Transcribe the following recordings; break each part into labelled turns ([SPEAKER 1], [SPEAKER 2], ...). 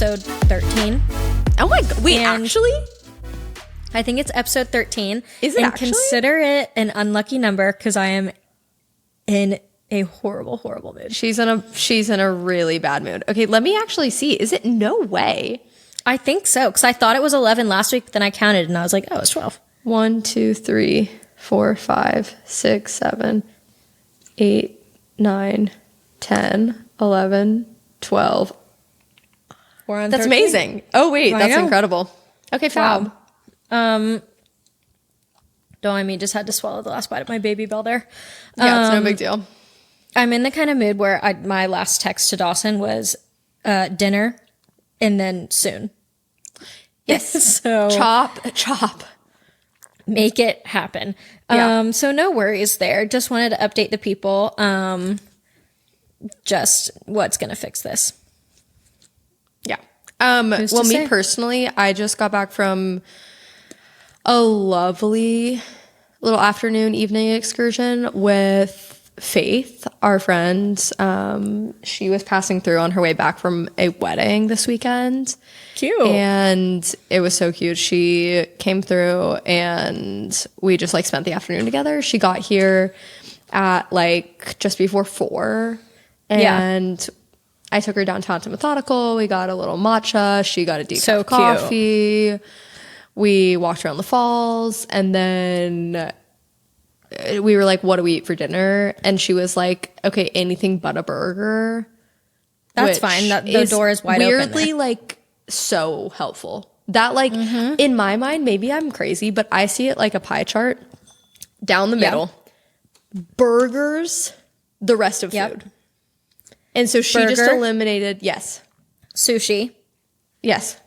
[SPEAKER 1] episode 13.
[SPEAKER 2] Oh my God. Wait, actually?
[SPEAKER 1] I think it's episode 13.
[SPEAKER 2] Is it
[SPEAKER 1] and
[SPEAKER 2] actually?
[SPEAKER 1] Consider it an unlucky number because I am in a horrible, horrible mood.
[SPEAKER 2] She's in a really bad mood. Okay, let me actually see. Is it? No way.
[SPEAKER 1] I think so, because I thought it was 11 last week, then I counted and I was like, oh, it's 12.
[SPEAKER 2] 1, 2, 3, 4, 5, 6, 7, 8, 9, 10, 11, 12.
[SPEAKER 1] We're on
[SPEAKER 2] That's
[SPEAKER 1] 13.
[SPEAKER 2] amazing. Oh, wait, that's incredible. Okay, fab.
[SPEAKER 1] Wow. Don't mind me, just had to swallow the last bite of my Baby Bell there.
[SPEAKER 2] Yeah, it's no big deal.
[SPEAKER 1] I'm in the kind of mood where my last text to Dawson was dinner and then soon.
[SPEAKER 2] Yes.
[SPEAKER 1] So
[SPEAKER 2] Chop.
[SPEAKER 1] make it happen.
[SPEAKER 2] Yeah.
[SPEAKER 1] So no worries there. Just wanted to update the people. Just what's going to fix this.
[SPEAKER 2] Yeah.
[SPEAKER 1] Who's to
[SPEAKER 2] Well, me
[SPEAKER 1] say?
[SPEAKER 2] personally, I just got back from a lovely little afternoon, evening excursion with Faith, our friend. She was passing through on her way back from a wedding this weekend.
[SPEAKER 1] Cute.
[SPEAKER 2] And it was so cute. She came through and we just like spent the afternoon together. She got here at like just before 4. And I took her downtown to Methodical. We got a little matcha. She got a decaf
[SPEAKER 1] So cute.
[SPEAKER 2] coffee. We walked around the falls, and then we were like, what do we eat for dinner? And she was like, okay, anything but a burger.
[SPEAKER 1] That's
[SPEAKER 2] which
[SPEAKER 1] fine. The door is wide open
[SPEAKER 2] weirdly
[SPEAKER 1] there.
[SPEAKER 2] like so helpful. That like in my mind, maybe I'm crazy, but I see it like a pie chart down the middle. Burgers, the rest of food. And so she just
[SPEAKER 1] Burger.
[SPEAKER 2] eliminated, yes.
[SPEAKER 1] Sushi.
[SPEAKER 2] Yes.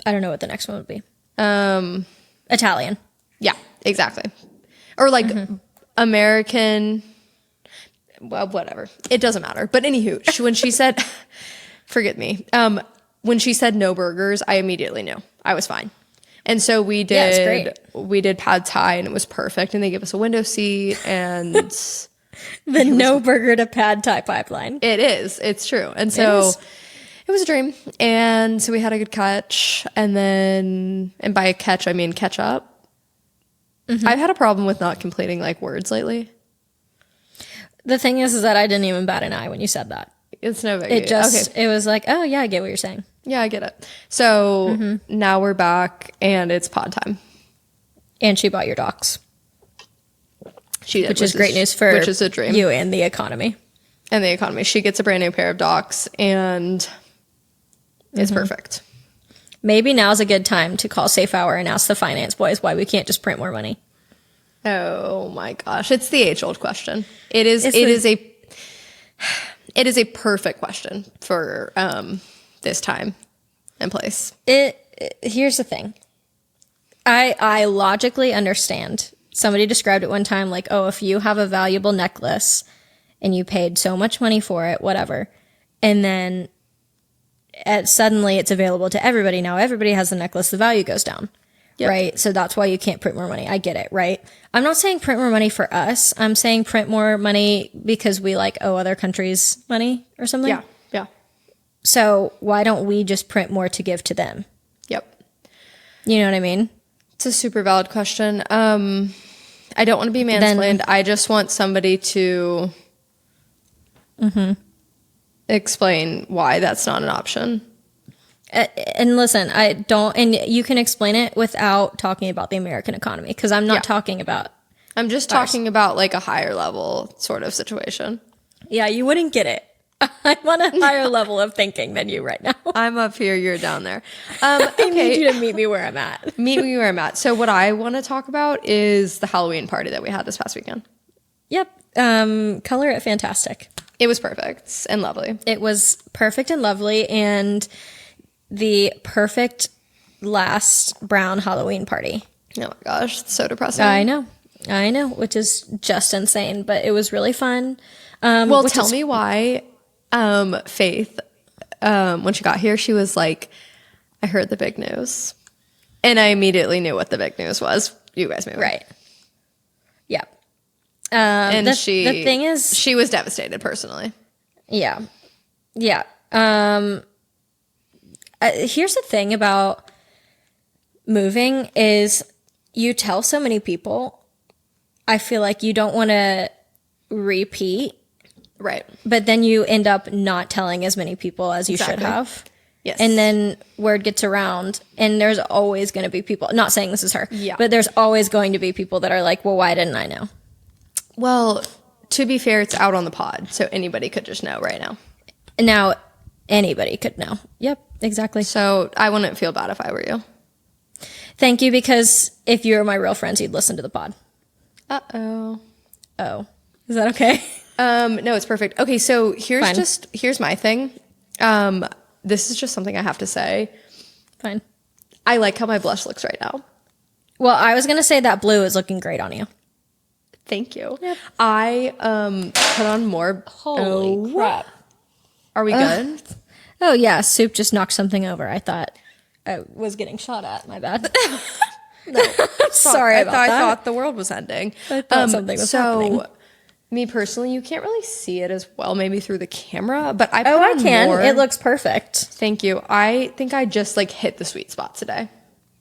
[SPEAKER 1] I don't know what the next one would be. Italian.
[SPEAKER 2] Yeah, exactly. Or like American, well, whatever. It doesn't matter. But anywho, when she said, forget me, when she said no burgers, I immediately knew I was fine. And so we did, we did pad thai and it was perfect. And they gave us a window seat and
[SPEAKER 1] The no burger to pad thai pipeline.
[SPEAKER 2] it's true. And so it was a dream. And so we had a good catch. And then, and by a catch, I mean catch up. I've had a problem with not completing like words lately.
[SPEAKER 1] The thing is that I didn't even bat an eye when you said that.
[SPEAKER 2] It's no big
[SPEAKER 1] It just,
[SPEAKER 2] okay.
[SPEAKER 1] it was like, oh yeah, I get what you're saying.
[SPEAKER 2] Yeah, I get it. So now we're back and it's pod time.
[SPEAKER 1] And she bought your docs,
[SPEAKER 2] She did,
[SPEAKER 1] which is great news for
[SPEAKER 2] which is a dream.
[SPEAKER 1] you and the economy.
[SPEAKER 2] And the economy. She gets a brand new pair of docs and it's perfect.
[SPEAKER 1] Maybe now's a good time to call Safe Hour and ask the finance boys why we can't just print more money.
[SPEAKER 2] Oh my gosh. It's the age old question. It is a perfect question for this time and place.
[SPEAKER 1] Here's the thing. I logically understand. Somebody described it one time like, oh, if you have a valuable necklace and you paid so much money for it, whatever, and then suddenly it's available to everybody. Now everybody has the necklace, the value goes down.
[SPEAKER 2] Yep.
[SPEAKER 1] Right? So that's why you can't print more money. I get it, right? I'm not saying print more money for us. I'm saying print more money because we like owe other countries money or something.
[SPEAKER 2] Yeah. Yeah.
[SPEAKER 1] So why don't we just print more to give to them?
[SPEAKER 2] Yep.
[SPEAKER 1] You know what I mean?
[SPEAKER 2] It's a super valid question. I don't want to be mansplained. I just want somebody to explain why that's not an option.
[SPEAKER 1] And listen, I don't, and you can explain it without talking about the American economy because I'm not talking about.
[SPEAKER 2] I'm just talking about like a higher level sort of situation.
[SPEAKER 1] Yeah, you wouldn't get it. I'm on a higher level of thinking than you right now.
[SPEAKER 2] I'm up here, you're down there.
[SPEAKER 1] I need
[SPEAKER 2] Okay,
[SPEAKER 1] you to meet me where I'm at.
[SPEAKER 2] meet me where I'm at. So what I want to talk about is the Halloween party that we had this past weekend.
[SPEAKER 1] Yep. Color it fantastic.
[SPEAKER 2] It was perfect and lovely.
[SPEAKER 1] It was perfect and lovely, and the perfect last brown Halloween party.
[SPEAKER 2] Oh my gosh, it's so depressing.
[SPEAKER 1] I know, which is just insane, but it was really fun.
[SPEAKER 2] Well, tell me why Faith, when she got here, she was like, I heard the big news. And I immediately knew what the big news was. You guys moving.
[SPEAKER 1] Right. Yeah.
[SPEAKER 2] And
[SPEAKER 1] the thing is,
[SPEAKER 2] she was devastated personally.
[SPEAKER 1] yeah. here's the thing about moving is you tell so many people, I feel like you don't want to repeat.
[SPEAKER 2] Right.
[SPEAKER 1] But then you end up not telling as many people as you should have.
[SPEAKER 2] Yes.
[SPEAKER 1] And then word gets around, and there's always going to be people, not saying this is her,
[SPEAKER 2] Yeah.
[SPEAKER 1] but there's always going to be people that are like, well, why didn't I know?
[SPEAKER 2] Well, to be fair, it's out on the pod, so anybody could just know right now.
[SPEAKER 1] Now, anybody could know. Yep, exactly.
[SPEAKER 2] So I wouldn't feel bad if I were you.
[SPEAKER 1] Thank you, because if you were my real friends, you'd listen to the pod.
[SPEAKER 2] Uh-oh.
[SPEAKER 1] Oh, is that okay?
[SPEAKER 2] No, it's perfect. Okay, so
[SPEAKER 1] Fine.
[SPEAKER 2] here's my thing. This is just something I have to say.
[SPEAKER 1] Fine.
[SPEAKER 2] I like how my blush looks right now.
[SPEAKER 1] Well, I was going to say that blue is looking great on you.
[SPEAKER 2] Thank you.
[SPEAKER 1] Yep.
[SPEAKER 2] I put on more.
[SPEAKER 1] Holy crap.
[SPEAKER 2] Are we good?
[SPEAKER 1] Oh, yeah, Soup just knocked something over. I thought I was getting shot at. My bad. No, sorry about that.
[SPEAKER 2] I thought the world was ending.
[SPEAKER 1] I thought something was happening.
[SPEAKER 2] Me personally, you can't really see it as well, maybe through the camera, but I put
[SPEAKER 1] Oh, I
[SPEAKER 2] on
[SPEAKER 1] can.
[SPEAKER 2] more.
[SPEAKER 1] It looks perfect.
[SPEAKER 2] Thank you. I think I just like hit the sweet spot today.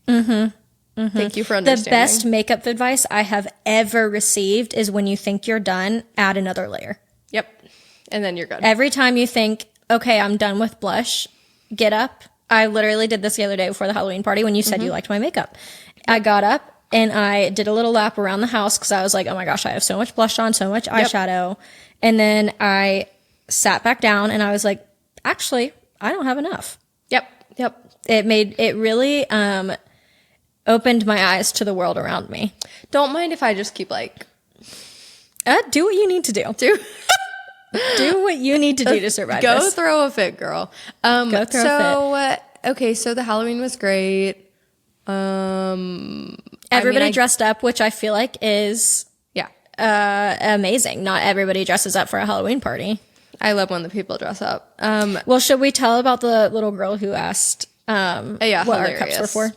[SPEAKER 2] Thank you for understanding.
[SPEAKER 1] The best makeup advice I have ever received is when you think you're done, add another layer.
[SPEAKER 2] Yep. And then you're good.
[SPEAKER 1] Every time you think, okay, I'm done with blush, get up. I literally did this the other day before the Halloween party when you said you liked my makeup. I got up and I did a little lap around the house because I was like, oh my gosh, I have so much blush on, so much eyeshadow. And then I sat back down and I was like, actually, I don't have enough.
[SPEAKER 2] Yep.
[SPEAKER 1] It really opened my eyes to the world around me.
[SPEAKER 2] Don't mind if I just keep like
[SPEAKER 1] Do what you need to do. Do what you need to do to survive
[SPEAKER 2] go
[SPEAKER 1] this.
[SPEAKER 2] throw a fit, girl.
[SPEAKER 1] Go throw a fit.
[SPEAKER 2] Okay, so the Halloween was great.
[SPEAKER 1] Everybody dressed up, which I feel like is
[SPEAKER 2] Yeah.
[SPEAKER 1] amazing. Not everybody dresses up for a Halloween party.
[SPEAKER 2] I love when the people dress up.
[SPEAKER 1] Well, should we tell about the little girl who asked what our cups were for?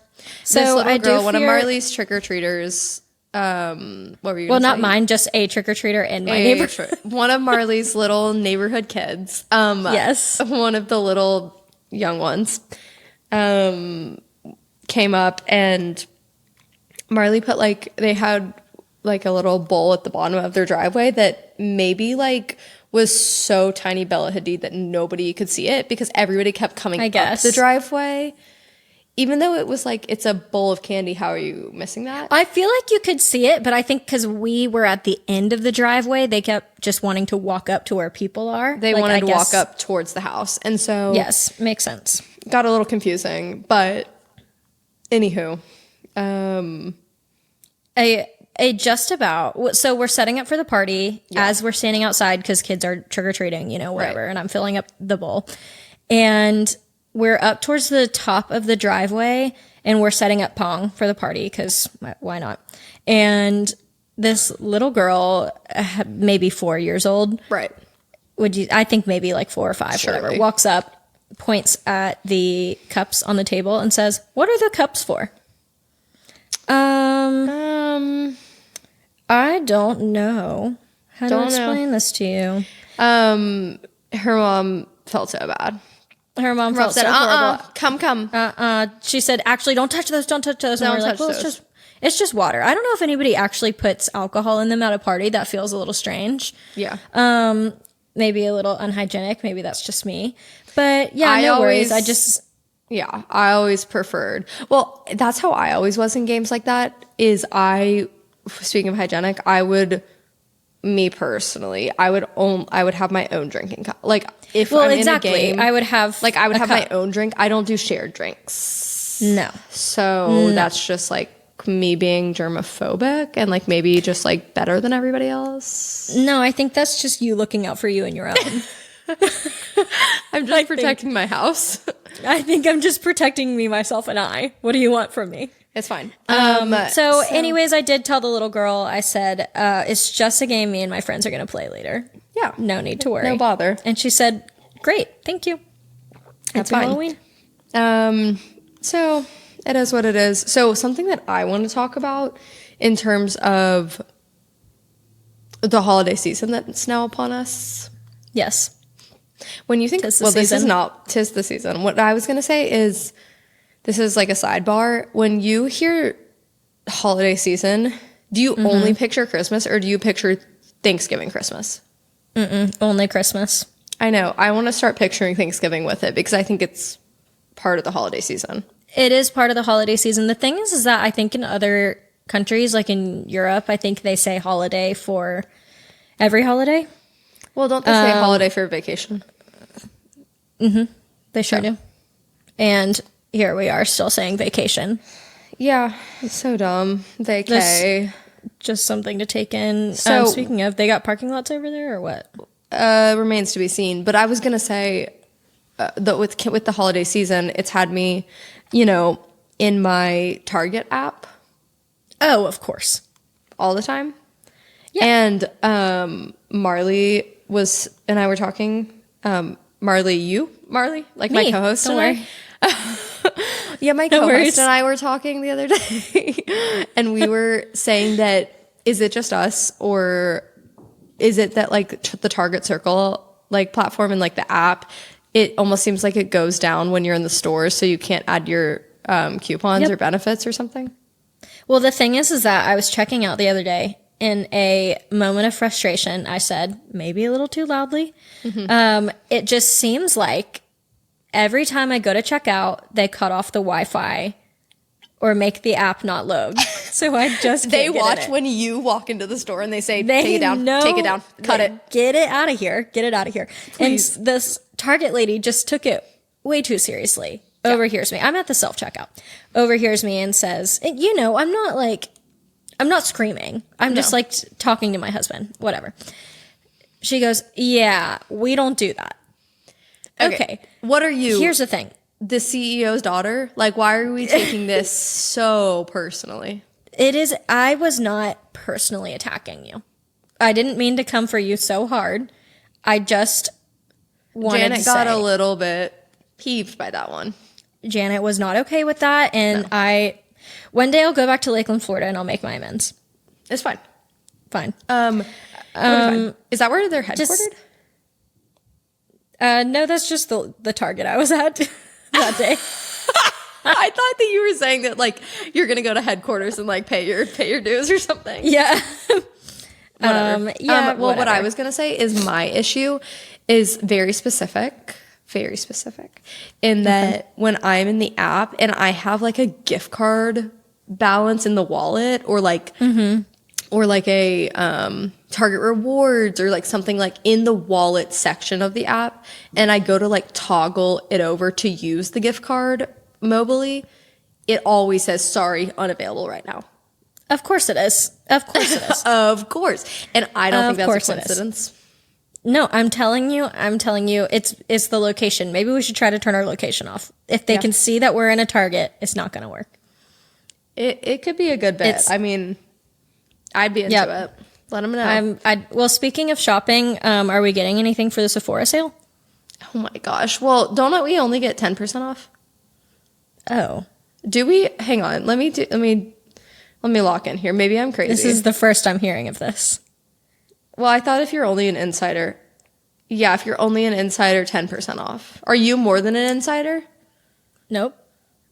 [SPEAKER 2] So this little
[SPEAKER 1] I
[SPEAKER 2] girl,
[SPEAKER 1] do
[SPEAKER 2] one of
[SPEAKER 1] fear-
[SPEAKER 2] Marlee's trick-or-treaters, what were you
[SPEAKER 1] Well,
[SPEAKER 2] gonna
[SPEAKER 1] not
[SPEAKER 2] say?
[SPEAKER 1] mine, just a trick-or-treater in my neighborhood.
[SPEAKER 2] One of Marlee's little neighborhood kids.
[SPEAKER 1] Yes.
[SPEAKER 2] One of the little young ones came up and Marlee put they had like a little bowl at the bottom of their driveway that maybe like was so tiny Bella Hadid that nobody could see it because everybody kept coming up the driveway. Even though it was like, it's a bowl of candy, how are you missing that?
[SPEAKER 1] I feel like you could see it, but I think because we were at the end of the driveway, they kept just wanting to walk up to where people are.
[SPEAKER 2] They wanted to walk up towards the house. And so...
[SPEAKER 1] Yes, makes sense.
[SPEAKER 2] Got a little confusing, but anywho.
[SPEAKER 1] Just about. So we're setting up for the party as we're standing outside because kids are trick-or-treating, whatever.
[SPEAKER 2] Right.
[SPEAKER 1] And I'm filling up the bowl. And we're up towards the top of the driveway and we're setting up Pong for the party because why not? And this little girl, maybe 4 years old.
[SPEAKER 2] Right.
[SPEAKER 1] I think maybe like 4 or 5,
[SPEAKER 2] Surely.
[SPEAKER 1] whatever, walks up, points at the cups on the table and says, "What are the cups for?" I don't know how to explain this to you.
[SPEAKER 2] Her mom felt so bad.
[SPEAKER 1] Her mom felt
[SPEAKER 2] said,
[SPEAKER 1] so horrible.
[SPEAKER 2] Come.
[SPEAKER 1] She said, "Actually, don't touch those. Don't touch those." And
[SPEAKER 2] Don't
[SPEAKER 1] we're like,
[SPEAKER 2] touch
[SPEAKER 1] "Well,
[SPEAKER 2] those."
[SPEAKER 1] it's just water." I don't know if anybody actually puts alcohol in them at a party. That feels a little strange.
[SPEAKER 2] Yeah.
[SPEAKER 1] Maybe a little unhygienic. Maybe that's just me. But yeah,
[SPEAKER 2] I
[SPEAKER 1] no worries.
[SPEAKER 2] always- Yeah, I always preferred. Well, that's how I always was in games like that. Speaking of hygienic, me personally, I would have my own drinking cup. Like if I'm in a game,
[SPEAKER 1] I would have
[SPEAKER 2] my own drink. I don't do shared drinks.
[SPEAKER 1] No.
[SPEAKER 2] So that's just like me being germophobic and like maybe just like better than everybody else.
[SPEAKER 1] No, I think that's just you looking out for you and your own.
[SPEAKER 2] I'm just protecting my house.
[SPEAKER 1] I think I'm just protecting me, myself, and I. What do you want from me?
[SPEAKER 2] It's fine.
[SPEAKER 1] So anyways, I did tell the little girl, I said, it's just a game me and my friends are going to play later.
[SPEAKER 2] Yeah.
[SPEAKER 1] No need to worry.
[SPEAKER 2] No bother.
[SPEAKER 1] And she said, great, thank you.
[SPEAKER 2] That's
[SPEAKER 1] Happy
[SPEAKER 2] fine.
[SPEAKER 1] Halloween.
[SPEAKER 2] So it is what it is. So something that I want to talk about in terms of the holiday season that's now upon us.
[SPEAKER 1] Yes.
[SPEAKER 2] When you think,
[SPEAKER 1] Tis the
[SPEAKER 2] well, this is
[SPEAKER 1] season.
[SPEAKER 2] not, 'tis the season. What I was going to say is, this is like a sidebar. When you hear holiday season, do you only picture Christmas or do you picture Thanksgiving, Christmas?
[SPEAKER 1] Only Christmas.
[SPEAKER 2] I know. I want to start picturing Thanksgiving with it because I think it's part of the holiday season.
[SPEAKER 1] It is part of the holiday season. The thing is that I think in other countries, like in Europe, I think they say holiday for every holiday.
[SPEAKER 2] Well, don't they say holiday for vacation?
[SPEAKER 1] They sure do. And here we are still saying vacation.
[SPEAKER 2] Yeah, it's so dumb. Vacay.
[SPEAKER 1] Just something to take in.
[SPEAKER 2] So-
[SPEAKER 1] Speaking of, they got parking lots over there or what?
[SPEAKER 2] Remains to be seen. But I was gonna say that with the holiday season, it's had me, in my Target app
[SPEAKER 1] Oh, of course.
[SPEAKER 2] all the time.
[SPEAKER 1] Yeah.
[SPEAKER 2] And Marlee and I were talking. Marlee, like my
[SPEAKER 1] Me.
[SPEAKER 2] co-host
[SPEAKER 1] Don't
[SPEAKER 2] and
[SPEAKER 1] worry.
[SPEAKER 2] I. Yeah, my
[SPEAKER 1] No
[SPEAKER 2] co-host
[SPEAKER 1] worries.
[SPEAKER 2] and I were talking the other day, and we were saying that is it just us or is it that like the Target Circle like platform and like the app, it almost seems like it goes down when you're in the store, so you can't add your coupons or benefits or something.
[SPEAKER 1] Well, the thing is that I was checking out the other day in a moment of frustration. I said, maybe a little too loudly. It just seems like every time I go to check out, they cut off the Wi-Fi or make the app not load. So I just
[SPEAKER 2] They
[SPEAKER 1] can't get
[SPEAKER 2] watch
[SPEAKER 1] in it.
[SPEAKER 2] when you walk into the store and they say,
[SPEAKER 1] They
[SPEAKER 2] take it down,
[SPEAKER 1] know-
[SPEAKER 2] take it down, cut it.
[SPEAKER 1] Get it out of here. Get it out of here.
[SPEAKER 2] Please.
[SPEAKER 1] And this Target lady just took it way too seriously. Overhears me. I'm at the self-checkout. Overhears me and says, I'm not screaming. I'm just like talking to my husband. Whatever. She goes, yeah, we don't do that. Okay.
[SPEAKER 2] What are you?
[SPEAKER 1] Here's the thing.
[SPEAKER 2] The CEO's daughter? Like, why are we taking this so personally?
[SPEAKER 1] I was not personally attacking you. I didn't mean to come for you so hard. I just wanted
[SPEAKER 2] Janet
[SPEAKER 1] to
[SPEAKER 2] got
[SPEAKER 1] say,
[SPEAKER 2] a little bit peeved by that one.
[SPEAKER 1] Janet was not okay with that. And one day I'll go back to Lakeland, Florida and I'll make my amends.
[SPEAKER 2] It's fine.
[SPEAKER 1] Fine.
[SPEAKER 2] Fine. Is that where they're headquartered?
[SPEAKER 1] No, that's just the Target I was at that day.
[SPEAKER 2] I thought that you were saying that like you're gonna go to headquarters and like pay your dues or something.
[SPEAKER 1] Yeah.
[SPEAKER 2] Whatever. Well, what
[SPEAKER 1] whatever.
[SPEAKER 2] I was gonna say is my issue is very specific in that when I'm in the app and I have like a gift card balance in the wallet or like a Target Rewards or like something like in the wallet section of the app, and I go to like toggle it over to use the gift card mobily, it always says sorry, unavailable right now.
[SPEAKER 1] Of course it is. Of course it is.
[SPEAKER 2] Of course. And I don't think
[SPEAKER 1] Of
[SPEAKER 2] that's
[SPEAKER 1] course
[SPEAKER 2] a
[SPEAKER 1] it is.
[SPEAKER 2] coincidence.
[SPEAKER 1] No, I'm telling you, it's the location. Maybe we should try to turn our location off. If they can see that we're in a Target, it's not going to work.
[SPEAKER 2] It could be a good bet. I mean, I'd be into it. Let them know.
[SPEAKER 1] Well, speaking of shopping, are we getting anything for the Sephora sale?
[SPEAKER 2] Oh my gosh. Well, don't we only get 10% off?
[SPEAKER 1] Oh,
[SPEAKER 2] Do we? Hang on. Let me lock in here. Maybe I'm crazy.
[SPEAKER 1] this is the first I'm hearing of this.
[SPEAKER 2] Well, I thought if you're only an insider. Yeah, if you're only an insider, 10% off. Are you more than an insider?
[SPEAKER 1] Nope.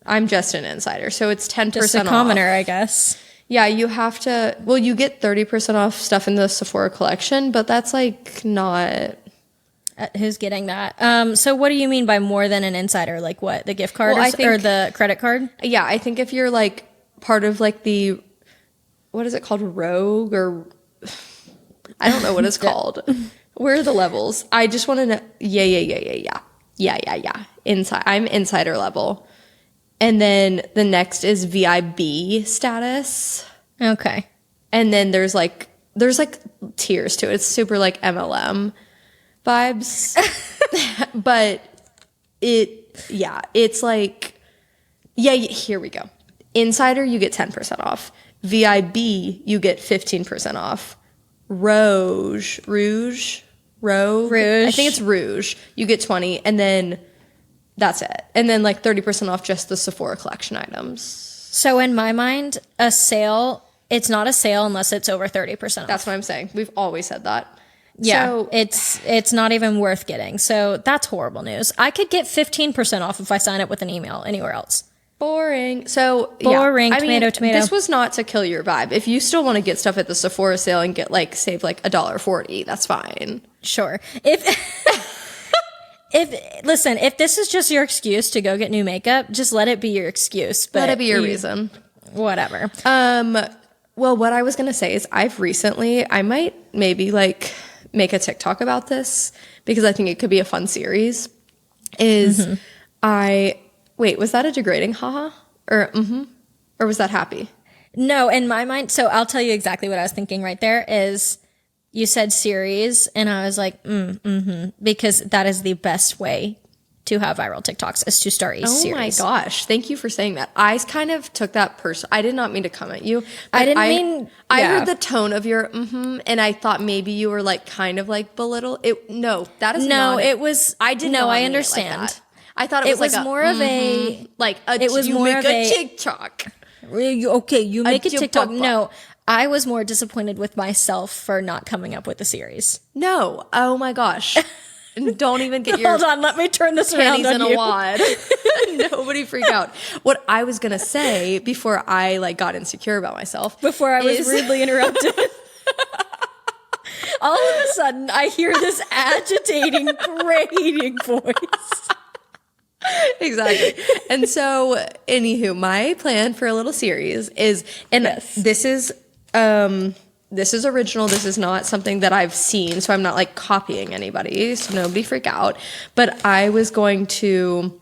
[SPEAKER 2] I'm just an insider, so it's 10%
[SPEAKER 1] Just a
[SPEAKER 2] off.
[SPEAKER 1] commoner, I guess.
[SPEAKER 2] Yeah, you have to. Well, you get 30% off stuff in the Sephora collection, but that's like not.
[SPEAKER 1] Who's getting that? So what do you mean by more than an insider? Like what? The gift card
[SPEAKER 2] Well,
[SPEAKER 1] or the credit card?
[SPEAKER 2] Yeah, I think if you're like part of like the, what is it called, Rogue or I don't know what it's called. Where are the levels? I just want to know. Yeah. Inside, I'm insider level, and then the next is VIB status,
[SPEAKER 1] Okay.
[SPEAKER 2] and then there's like tiers to it. It's super like MLM vibes, but it's like here we go. Insider, you get 10% off. VIB, you get 15% off. Rouge. I think it's Rouge. You get 20, and then that's it. And then like 30% off just the Sephora collection items.
[SPEAKER 1] So in my mind, a sale, it's not a sale unless it's over 30% off.
[SPEAKER 2] That's what I'm saying. We've always said that.
[SPEAKER 1] Yeah,
[SPEAKER 2] So
[SPEAKER 1] it's not even worth getting. So that's horrible news. I could get 15% off if I sign up with an email anywhere else.
[SPEAKER 2] boring. So
[SPEAKER 1] Boring,
[SPEAKER 2] yeah, I mean,
[SPEAKER 1] tomato.
[SPEAKER 2] this was not to kill your vibe. If you still want to get stuff at the Sephora sale and get like save like $1.40, that's fine.
[SPEAKER 1] Sure. If this is just your excuse to go get new makeup, just let it be your excuse. But
[SPEAKER 2] Let it be your reason.
[SPEAKER 1] Whatever.
[SPEAKER 2] Well, what I was gonna say is I might maybe like make a TikTok about this because I think it could be a fun series. Wait, was that a degrading haha? Or was that happy?
[SPEAKER 1] No, in my mind, so I'll tell you exactly what I was thinking right there is you said series, and I was like, because that is the best way to have viral TikToks is to start a series.
[SPEAKER 2] Oh my gosh. Thank you for saying that. I kind of took that I did not mean to come at you.
[SPEAKER 1] I didn't mean,
[SPEAKER 2] I
[SPEAKER 1] yeah.
[SPEAKER 2] heard the tone of your and I thought maybe you were like kind of like belittle it. No, that is
[SPEAKER 1] No,
[SPEAKER 2] not
[SPEAKER 1] it was,
[SPEAKER 2] I did
[SPEAKER 1] no,
[SPEAKER 2] not
[SPEAKER 1] I
[SPEAKER 2] mean
[SPEAKER 1] understand.
[SPEAKER 2] it like that. I thought it was like
[SPEAKER 1] more of a,
[SPEAKER 2] like a,
[SPEAKER 1] it was
[SPEAKER 2] you
[SPEAKER 1] more
[SPEAKER 2] make
[SPEAKER 1] of
[SPEAKER 2] a
[SPEAKER 1] a
[SPEAKER 2] TikTok.
[SPEAKER 1] okay, you make a TikTok.
[SPEAKER 2] TikTok.
[SPEAKER 1] No, I was more disappointed with myself for not coming up with a series.
[SPEAKER 2] No. Oh my gosh. Don't even get your
[SPEAKER 1] Hold on, let me turn this around
[SPEAKER 2] panties
[SPEAKER 1] on
[SPEAKER 2] in a
[SPEAKER 1] you.
[SPEAKER 2] wad. Nobody freak out. What I was gonna say before I like got insecure about myself.
[SPEAKER 1] Before I was
[SPEAKER 2] is-
[SPEAKER 1] rudely interrupted. All of a sudden, I hear this agitating, grating voice.
[SPEAKER 2] Exactly. And so, anywho, my plan for a little series is, and
[SPEAKER 1] Yes.
[SPEAKER 2] this is original. This is not something that I've seen, so I'm not like copying anybody. So nobody freak out. But I was going to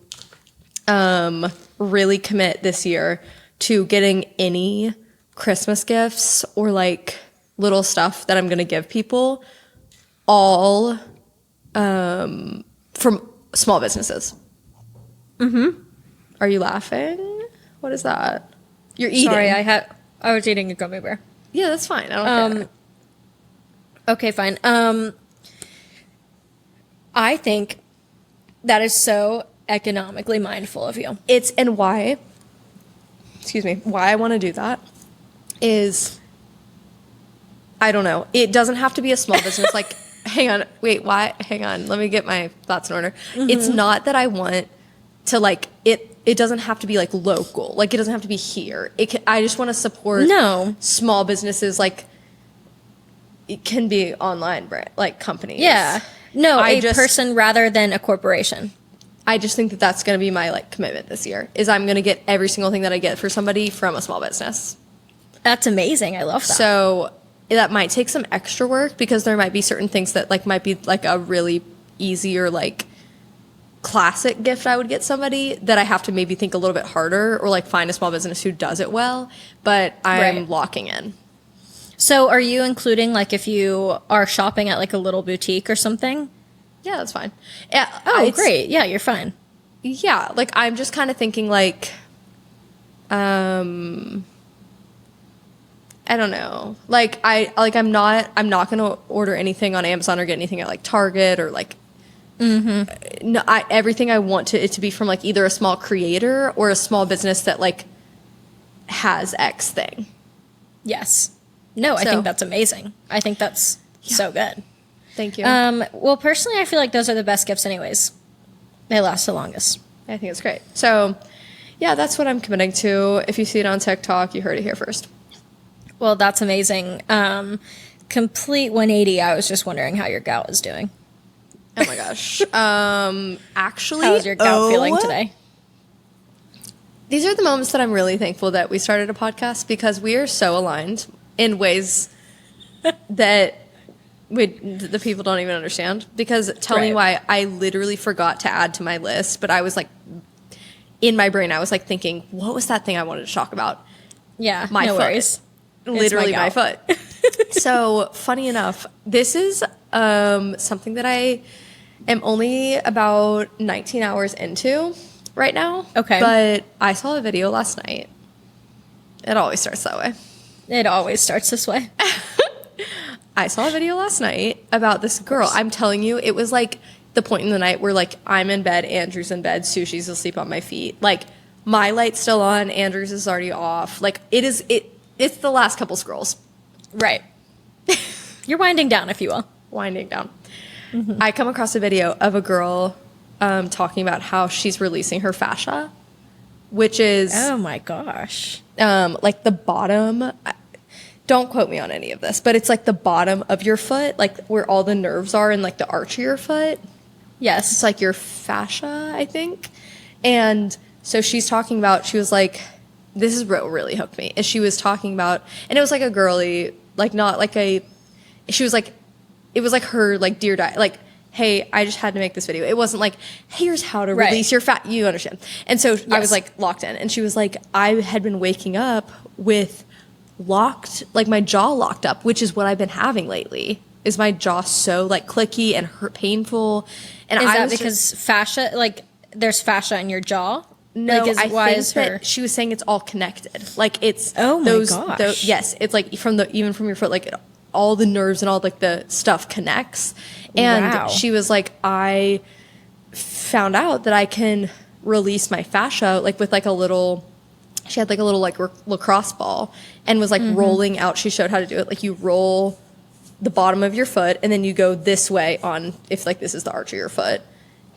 [SPEAKER 2] really commit this year to getting any Christmas gifts or like little stuff that I'm going to give people, all from small businesses. Are you laughing? What is that? You're eating.
[SPEAKER 1] Sorry, I was eating a gummy bear.
[SPEAKER 2] Yeah, that's fine. I don't care.
[SPEAKER 1] Okay, fine. I think that is so economically mindful of you.
[SPEAKER 2] And why I want to do that is, I don't know. It doesn't have to be a small business. Like, hang on, let me get my thoughts in order. It's not that I want to like, it doesn't have to be like local. Like, it doesn't have to be here. I just want to support small businesses. Like, it can be online brand, like companies.
[SPEAKER 1] Yeah. No, a person rather than a corporation.
[SPEAKER 2] I just think that that's going to be my like commitment this year is I'm going to get every single thing that I get for somebody from a small business.
[SPEAKER 1] That's amazing. I love that.
[SPEAKER 2] So that might take some extra work because there might be certain things that like might be like a really easy or like classic gift I would get somebody that I have to maybe think a little bit harder or like find a small business who does it well, but I'm locking in.
[SPEAKER 1] So are you including like if you are shopping at like a little boutique or something?
[SPEAKER 2] Yeah, that's fine. Yeah,
[SPEAKER 1] Great. Yeah, you're fine.
[SPEAKER 2] Yeah, like I'm just kind of thinking like I don't know. Like I'm not going to order anything on Amazon or get anything at like Target or like no, everything I want it to be from like either a small creator or a small business that like has X thing.
[SPEAKER 1] Yes. No, I think that's amazing. I think that's so good.
[SPEAKER 2] Thank you.
[SPEAKER 1] Well, personally, I feel like those are the best gifts anyways. They last the longest.
[SPEAKER 2] I think it's great. So, yeah, that's what I'm committing to. If you see it on TikTok, you heard it here first.
[SPEAKER 1] Well, that's amazing. Complete 180. I was just wondering how your gout is doing.
[SPEAKER 2] Oh my gosh. Actually,
[SPEAKER 1] how's your gout feeling today?
[SPEAKER 2] These are the moments that I'm really thankful that we started a podcast because we are so aligned in ways that the people don't even understand. Because tell me why I literally forgot to add to my list, but I was like, in my brain, I was like thinking, what was that thing I wanted to talk about?
[SPEAKER 1] Yeah,
[SPEAKER 2] my
[SPEAKER 1] no
[SPEAKER 2] foot.
[SPEAKER 1] worries.
[SPEAKER 2] Literally my foot. So funny enough, this is something that I am only about 19 hours into right now.
[SPEAKER 1] Okay.
[SPEAKER 2] But I saw a video last night. It always starts that way.
[SPEAKER 1] It always starts this way.
[SPEAKER 2] I saw a video last night about this girl. I'm telling you, it was like the point in the night where like I'm in bed, Andrew's in bed, Sushi's asleep on my feet. Like my light's still on, Andrew's is already off. Like it's the last couple scrolls.
[SPEAKER 1] Right. You're winding down, if you will.
[SPEAKER 2] winding down. I come across a video of a girl talking about how she's releasing her fascia, which is
[SPEAKER 1] Oh my gosh.
[SPEAKER 2] like the bottom. Don't quote me on any of this, but it's like the bottom of your foot, like where all the nerves are in like the arch of your foot.
[SPEAKER 1] Yes.
[SPEAKER 2] It's like your fascia, I think. And so she's talking about, she was like, this is what really hooked me, is she was talking about, and it was like a girly, like not like a, she was like, it was like her like dear diet, like, hey, I just had to make this video. It wasn't like, here's how to release your fat, you understand. And so I was like locked in, and she was like, I had been waking up with like my jaw locked up, which is what I've been having lately, is my jaw so like clicky and painful. And
[SPEAKER 1] Is
[SPEAKER 2] I
[SPEAKER 1] that
[SPEAKER 2] was
[SPEAKER 1] because fascia, like there's fascia in your jaw?
[SPEAKER 2] no,
[SPEAKER 1] like,
[SPEAKER 2] I think that she was saying it's all connected. Like it's
[SPEAKER 1] Oh my gosh.
[SPEAKER 2] yes, it's like even from your foot, like all the nerves and all like the stuff connects. And
[SPEAKER 1] Wow.
[SPEAKER 2] she was like, I found out that I can release my fascia like with like a little. She had like a little like lacrosse ball and was like rolling out. She showed how to do it. Like you roll the bottom of your foot and then you go this way on, if like this is the arch of your foot.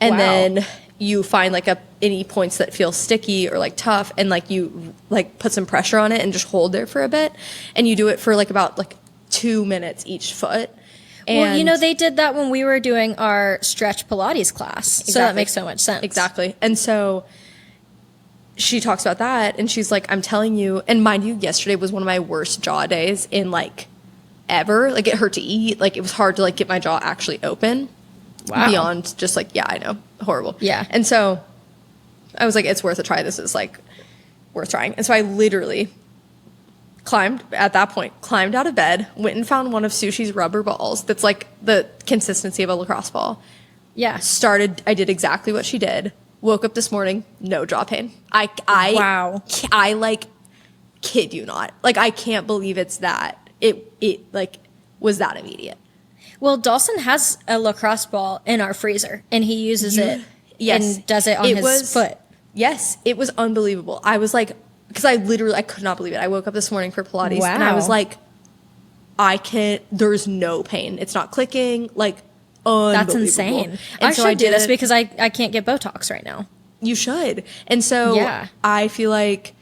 [SPEAKER 2] And
[SPEAKER 1] Wow.
[SPEAKER 2] then you find like any points that feel sticky or like tough, and like you like put some pressure on it and just hold there for a bit. And you do it for like about like 2 minutes each foot.
[SPEAKER 1] Well, you know, they did that when we were doing our stretch Pilates class. So that makes so much sense.
[SPEAKER 2] Exactly. And so she talks about that, and she's like, I'm telling you, and mind you, yesterday was one of my worst jaw days in like ever. Like it hurt to eat. Like it was hard to like get my jaw actually open.
[SPEAKER 1] Wow.
[SPEAKER 2] Beyond just like, yeah, I know. Horrible.
[SPEAKER 1] Yeah.
[SPEAKER 2] And so I was like, it's worth a try. This is like worth trying. And so I literally climbed out of bed, went and found one of Sushi's rubber balls that's like the consistency of a lacrosse ball.
[SPEAKER 1] Yeah.
[SPEAKER 2] I did exactly what she did. Woke up this morning, no jaw pain.
[SPEAKER 1] Wow.
[SPEAKER 2] I like kid you not. Like I can't believe it's that. It like was that immediate.
[SPEAKER 1] Well, Dawson has a lacrosse ball in our freezer, and he uses it
[SPEAKER 2] Yes.
[SPEAKER 1] and does it on his foot.
[SPEAKER 2] Yes, it was unbelievable. I was like, because I could not believe it. I woke up this morning for Pilates and I was
[SPEAKER 1] Wow.
[SPEAKER 2] like, there's no pain. It's not clicking. Like, unbelievable.
[SPEAKER 1] That's insane.
[SPEAKER 2] And
[SPEAKER 1] I
[SPEAKER 2] so
[SPEAKER 1] should do
[SPEAKER 2] did
[SPEAKER 1] this
[SPEAKER 2] it.
[SPEAKER 1] because I can't get Botox right now.
[SPEAKER 2] You should. And so
[SPEAKER 1] Yeah.
[SPEAKER 2] I feel like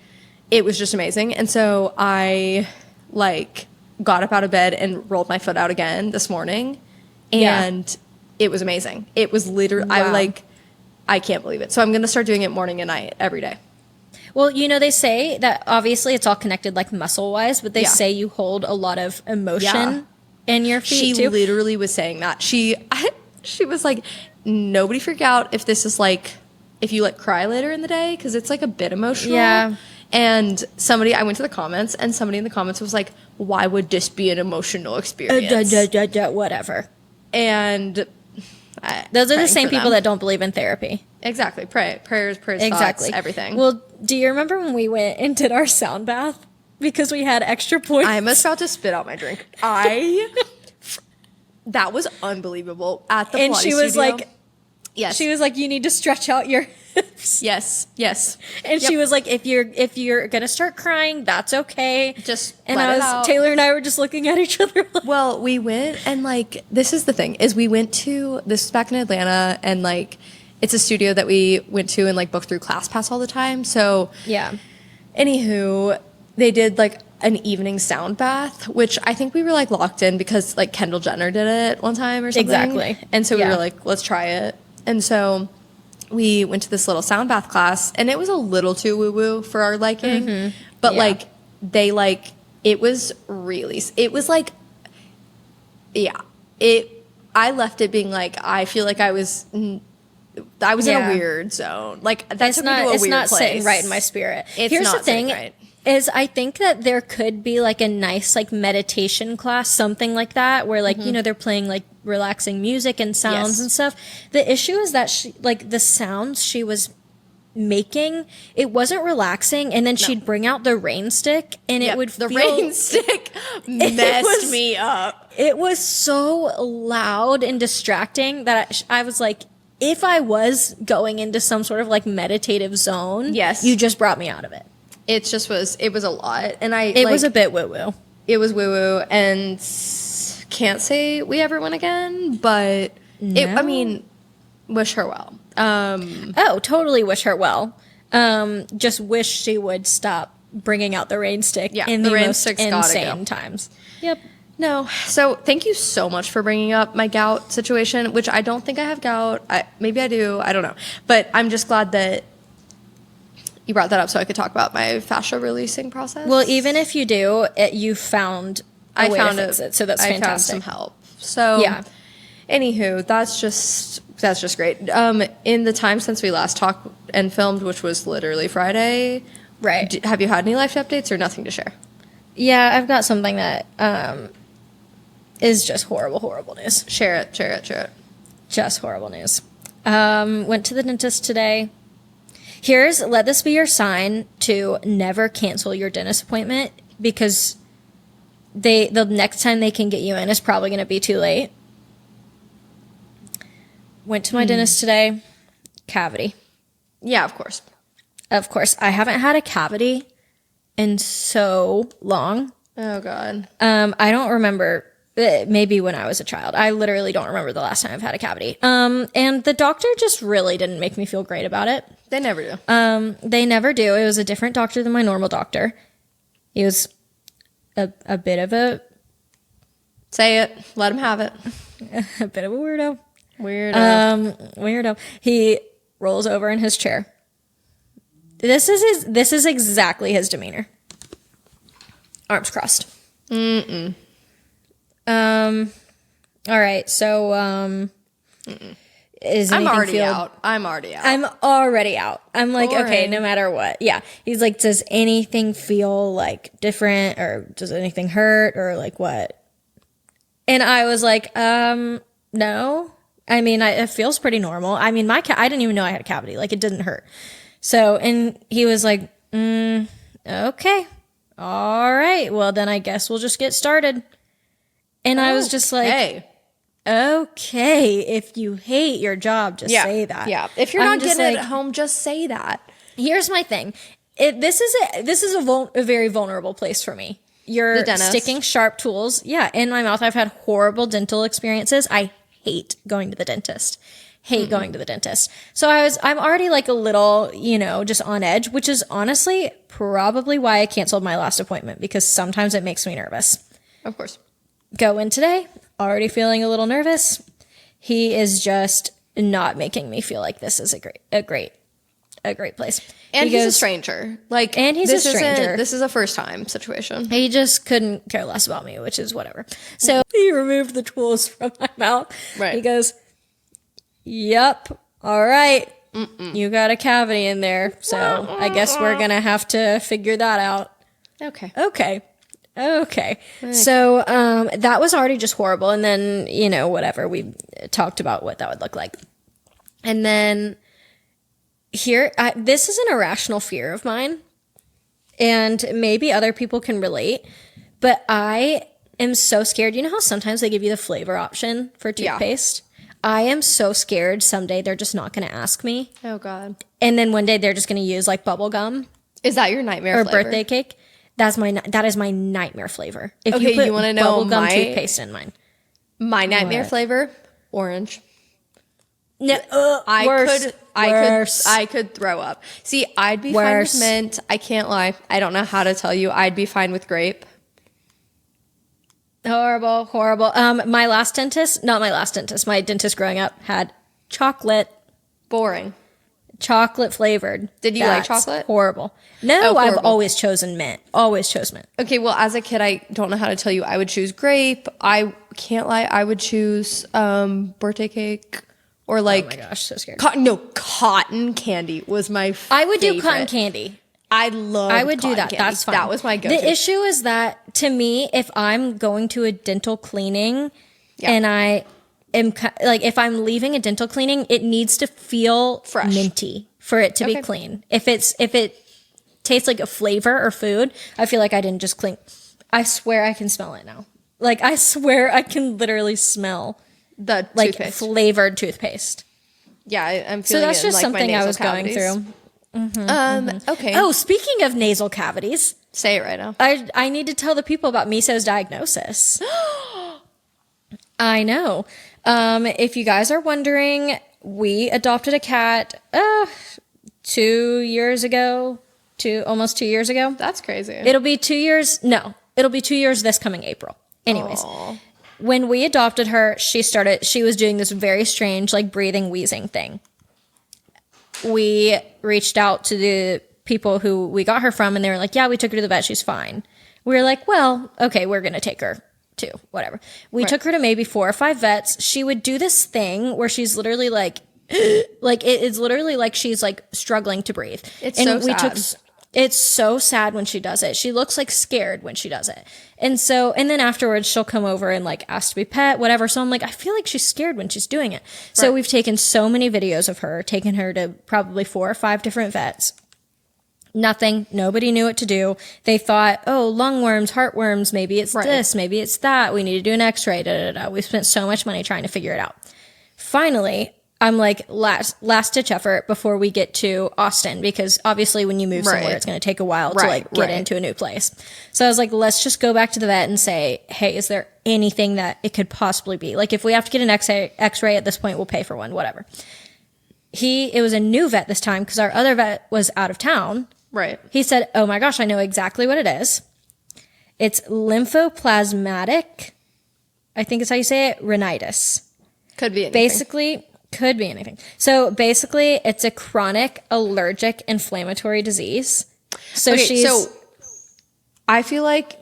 [SPEAKER 2] it was just amazing. And so I like got up out of bed and rolled my foot out again this morning. And it was amazing. It was literally,
[SPEAKER 1] Wow.
[SPEAKER 2] I can't believe it. So I'm going to start doing it morning and night every day.
[SPEAKER 1] Well, you know, they say that obviously it's all connected like muscle wise, but they
[SPEAKER 2] Yeah.
[SPEAKER 1] say you hold a lot of emotion in your feet
[SPEAKER 2] She
[SPEAKER 1] too.
[SPEAKER 2] literally was saying that. She was like, nobody freak out if this is like, if you like cry later in the day, because it's like a bit emotional.
[SPEAKER 1] Yeah.
[SPEAKER 2] And I went to the comments, and somebody in the comments was like, why would this be an emotional experience?
[SPEAKER 1] Whatever.
[SPEAKER 2] And
[SPEAKER 1] Those are the
[SPEAKER 2] praying
[SPEAKER 1] same
[SPEAKER 2] for
[SPEAKER 1] people
[SPEAKER 2] them.
[SPEAKER 1] that don't believe in therapy.
[SPEAKER 2] Exactly. Prayers,
[SPEAKER 1] Exactly.
[SPEAKER 2] thoughts, everything.
[SPEAKER 1] Well, do you remember when we went and did our sound bath because we had extra points?
[SPEAKER 2] I'm about to spit out my drink. That was unbelievable at the
[SPEAKER 1] and
[SPEAKER 2] Pilates
[SPEAKER 1] she was
[SPEAKER 2] studio.
[SPEAKER 1] like,
[SPEAKER 2] yes,
[SPEAKER 1] she was like, you need to stretch out your hips.
[SPEAKER 2] yes.
[SPEAKER 1] And she was like, if you're gonna start crying, that's okay.
[SPEAKER 2] Just
[SPEAKER 1] and
[SPEAKER 2] let it out.
[SPEAKER 1] Taylor and I were just looking at each other. Like,
[SPEAKER 2] Well, we went, and like, this is the thing, is we went to, this is back in Atlanta, and like, it's a studio that we went to and like booked through ClassPass all the time. So
[SPEAKER 1] yeah.
[SPEAKER 2] anywho, they did like an evening sound bath, which I think we were like locked in because like Kendall Jenner did it one time or something.
[SPEAKER 1] Exactly.
[SPEAKER 2] And so we
[SPEAKER 1] Yeah.
[SPEAKER 2] were like, let's try it. And so we went to this little sound bath class, and it was a little too woo woo for our liking. But
[SPEAKER 1] Yeah.
[SPEAKER 2] like, it was like, yeah, I left it being like, I feel like I was in a weird zone. Like that took me to a
[SPEAKER 1] it's
[SPEAKER 2] weird
[SPEAKER 1] not
[SPEAKER 2] place.
[SPEAKER 1] sitting right in my spirit.
[SPEAKER 2] It's
[SPEAKER 1] Here's
[SPEAKER 2] not
[SPEAKER 1] the thing
[SPEAKER 2] sitting right.
[SPEAKER 1] is I think that there could be like a nice like meditation class, something like that, where like, you know, they're playing like relaxing music and sounds
[SPEAKER 2] Yes.
[SPEAKER 1] and stuff. The issue is that she, like the sounds she was making, it wasn't relaxing, and then she'd bring out the rain stick and
[SPEAKER 2] Yep,
[SPEAKER 1] it would
[SPEAKER 2] the
[SPEAKER 1] feel,
[SPEAKER 2] rain stick messed
[SPEAKER 1] was-
[SPEAKER 2] me up.
[SPEAKER 1] it was so loud and distracting that I was like, if I was going into some sort of like meditative zone,
[SPEAKER 2] Yes.
[SPEAKER 1] you just brought me out of it.
[SPEAKER 2] It was a lot, and
[SPEAKER 1] It was a bit woo woo.
[SPEAKER 2] it was woo woo, and can't say we ever win again, but wish her well.
[SPEAKER 1] Oh, totally wish her well. Just wish she would stop bringing out the rain stick in the most insane times. Yep.
[SPEAKER 2] No. So thank you so much for bringing up my gout situation, which I don't think I have gout. Maybe I do. I don't know. But I'm just glad that you brought that up so I could talk about my fascia releasing process.
[SPEAKER 1] Well, even if you do, you found a way to fix it. So that's fantastic.
[SPEAKER 2] I found some help. So
[SPEAKER 1] yeah.
[SPEAKER 2] Anywho, that's just great. In the time since we last talked and filmed, which was literally Friday,
[SPEAKER 1] right?
[SPEAKER 2] Have you had any life updates or nothing to share?
[SPEAKER 1] Yeah, I've got something that is just horrible news.
[SPEAKER 2] Share it.
[SPEAKER 1] Just horrible news. Went to the dentist today. Let this be your sign to never cancel your dentist appointment, because the next time they can get you in is probably going to be too late. Went to my dentist today. Cavity.
[SPEAKER 2] Yeah, of course.
[SPEAKER 1] Of course. I haven't had a cavity in so long.
[SPEAKER 2] Oh, God.
[SPEAKER 1] I don't remember. Maybe when I was a child. I literally don't remember the last time I've had a cavity. And the doctor just really didn't make me feel great about it.
[SPEAKER 2] They never do.
[SPEAKER 1] They never do. It was a different doctor than my normal doctor. He was a bit of a...
[SPEAKER 2] Say it. Let him have it.
[SPEAKER 1] A bit of a weirdo.
[SPEAKER 2] Weirdo.
[SPEAKER 1] He rolls over in his chair. This is exactly his demeanor. Arms crossed. All right, so
[SPEAKER 2] I'm already out.
[SPEAKER 1] I'm already out. I'm like,
[SPEAKER 2] Boring.
[SPEAKER 1] okay, no matter what. Yeah. He's like, does anything feel like different, or does anything hurt, or like what? And I was like, no. I mean, it feels pretty normal. I mean, I didn't even know I had a cavity. Like, it didn't hurt. So, and he was like, okay. All right. Well, then I guess we'll just get started. And I was just like, okay, if you hate your job, just say that.
[SPEAKER 2] Yeah. If you're not getting it at home, just say that.
[SPEAKER 1] Here's my thing. This is a very vulnerable place for me. You're sticking sharp tools, in my mouth. I've had horrible dental experiences. I hate going to the dentist. So I'm already like a little, just on edge, which is honestly probably why I canceled my last appointment, because sometimes it makes me nervous.
[SPEAKER 2] Of course.
[SPEAKER 1] Go in today, already feeling a little nervous. He is just not making me feel like this is a great place.
[SPEAKER 2] And he's a stranger. This is a first time situation.
[SPEAKER 1] He just couldn't care less about me, which is whatever. So he removed the tools from my mouth.
[SPEAKER 2] Right.
[SPEAKER 1] He goes, yep, all right. You got a cavity in there. So I guess we're going to have to figure that out. Okay. So that was already just horrible. And then, whatever, we talked about what that would look like. And then this is an irrational fear of mine, and maybe other people can relate, but I am so scared. You know how sometimes they give you the flavor option for toothpaste? Yeah. I am so scared someday they're just not going to ask me.
[SPEAKER 2] Oh, God.
[SPEAKER 1] And then one day they're just going to use like bubble gum.
[SPEAKER 2] Is that your nightmare flavor?
[SPEAKER 1] Or birthday cake. That is my nightmare flavor. If
[SPEAKER 2] you
[SPEAKER 1] put
[SPEAKER 2] want to know
[SPEAKER 1] bubblegum toothpaste in mine.
[SPEAKER 2] My nightmare flavor? Orange.
[SPEAKER 1] No,
[SPEAKER 2] I could throw up. See, I'd be fine with mint. I can't lie. I don't know how to tell you. I'd be fine with grape.
[SPEAKER 1] Horrible. My dentist growing up had chocolate.
[SPEAKER 2] Boring.
[SPEAKER 1] Chocolate flavored.
[SPEAKER 2] Did you like chocolate?
[SPEAKER 1] Horrible. No, I've always chosen mint.
[SPEAKER 2] Okay, well, as a kid, I don't know how to tell you. I would choose grape. I can't lie. I would choose birthday cake. Or like,
[SPEAKER 1] oh my gosh, so scared.
[SPEAKER 2] Cotton candy was my favorite.
[SPEAKER 1] I would do cotton candy.
[SPEAKER 2] I would
[SPEAKER 1] do that.
[SPEAKER 2] Candy.
[SPEAKER 1] That's fine.
[SPEAKER 2] That was my go-to.
[SPEAKER 1] The issue is that, to me, if I'm going to a dental cleaning and I am, like, if I'm leaving a dental cleaning, it needs to feel
[SPEAKER 2] fresh,
[SPEAKER 1] minty for it to be clean. If it tastes like a flavor or food, I feel like I didn't just clean. I swear I can smell it now. Like, I swear I can literally smell
[SPEAKER 2] the
[SPEAKER 1] toothpaste. Flavored toothpaste.
[SPEAKER 2] Yeah, I'm feeling
[SPEAKER 1] so that's just something I was
[SPEAKER 2] cavities.
[SPEAKER 1] going through.
[SPEAKER 2] Okay.
[SPEAKER 1] Oh, speaking of nasal cavities,
[SPEAKER 2] say it right now.
[SPEAKER 1] I need to tell the people about Miso's diagnosis. I know. If you guys are wondering, we adopted a cat 2 years ago, almost 2 years ago.
[SPEAKER 2] That's crazy.
[SPEAKER 1] It'll be 2 years. No, it'll be 2 years this coming April. Anyways, when we adopted her, she was doing this very strange, like breathing, wheezing thing. We reached out to the people who we got her from, and they were like, yeah, we took her to the vet. She's fine. We were like, well, okay, we're going to take her too, whatever. We took her to maybe 4 or 5 vets. She would do this thing where she's literally like it is literally like she's like struggling to breathe.
[SPEAKER 2] It's so sad.
[SPEAKER 1] It's so sad when she does it. She looks like scared when she does it. And then afterwards she'll come over and like ask to be pet, whatever. So I'm like, I feel like she's scared when she's doing it. So we've taken so many videos of her, taken her to probably 4 or 5 different vets. Nothing. Nobody knew what to do. They thought, oh, lungworms, heartworms, maybe it's this, maybe it's that. We need to do an x-ray. We spent so much money trying to figure it out. Finally, I'm like, last ditch effort before we get to Austin, because obviously when you move somewhere, it's going to take a while to like get into a new place. So I was like, let's just go back to the vet and say, hey, is there anything that it could possibly be? Like if we have to get an x-ray at this point, we'll pay for one, whatever. It was a new vet this time because our other vet was out of town.
[SPEAKER 2] Right. He
[SPEAKER 1] said, oh my gosh, I know exactly what it is. It's lymphoplasmatic, I think is how you say it, rhinitis.
[SPEAKER 2] Could be anything.
[SPEAKER 1] Basically, could be anything. So basically, it's a chronic allergic inflammatory disease. So
[SPEAKER 2] I feel like,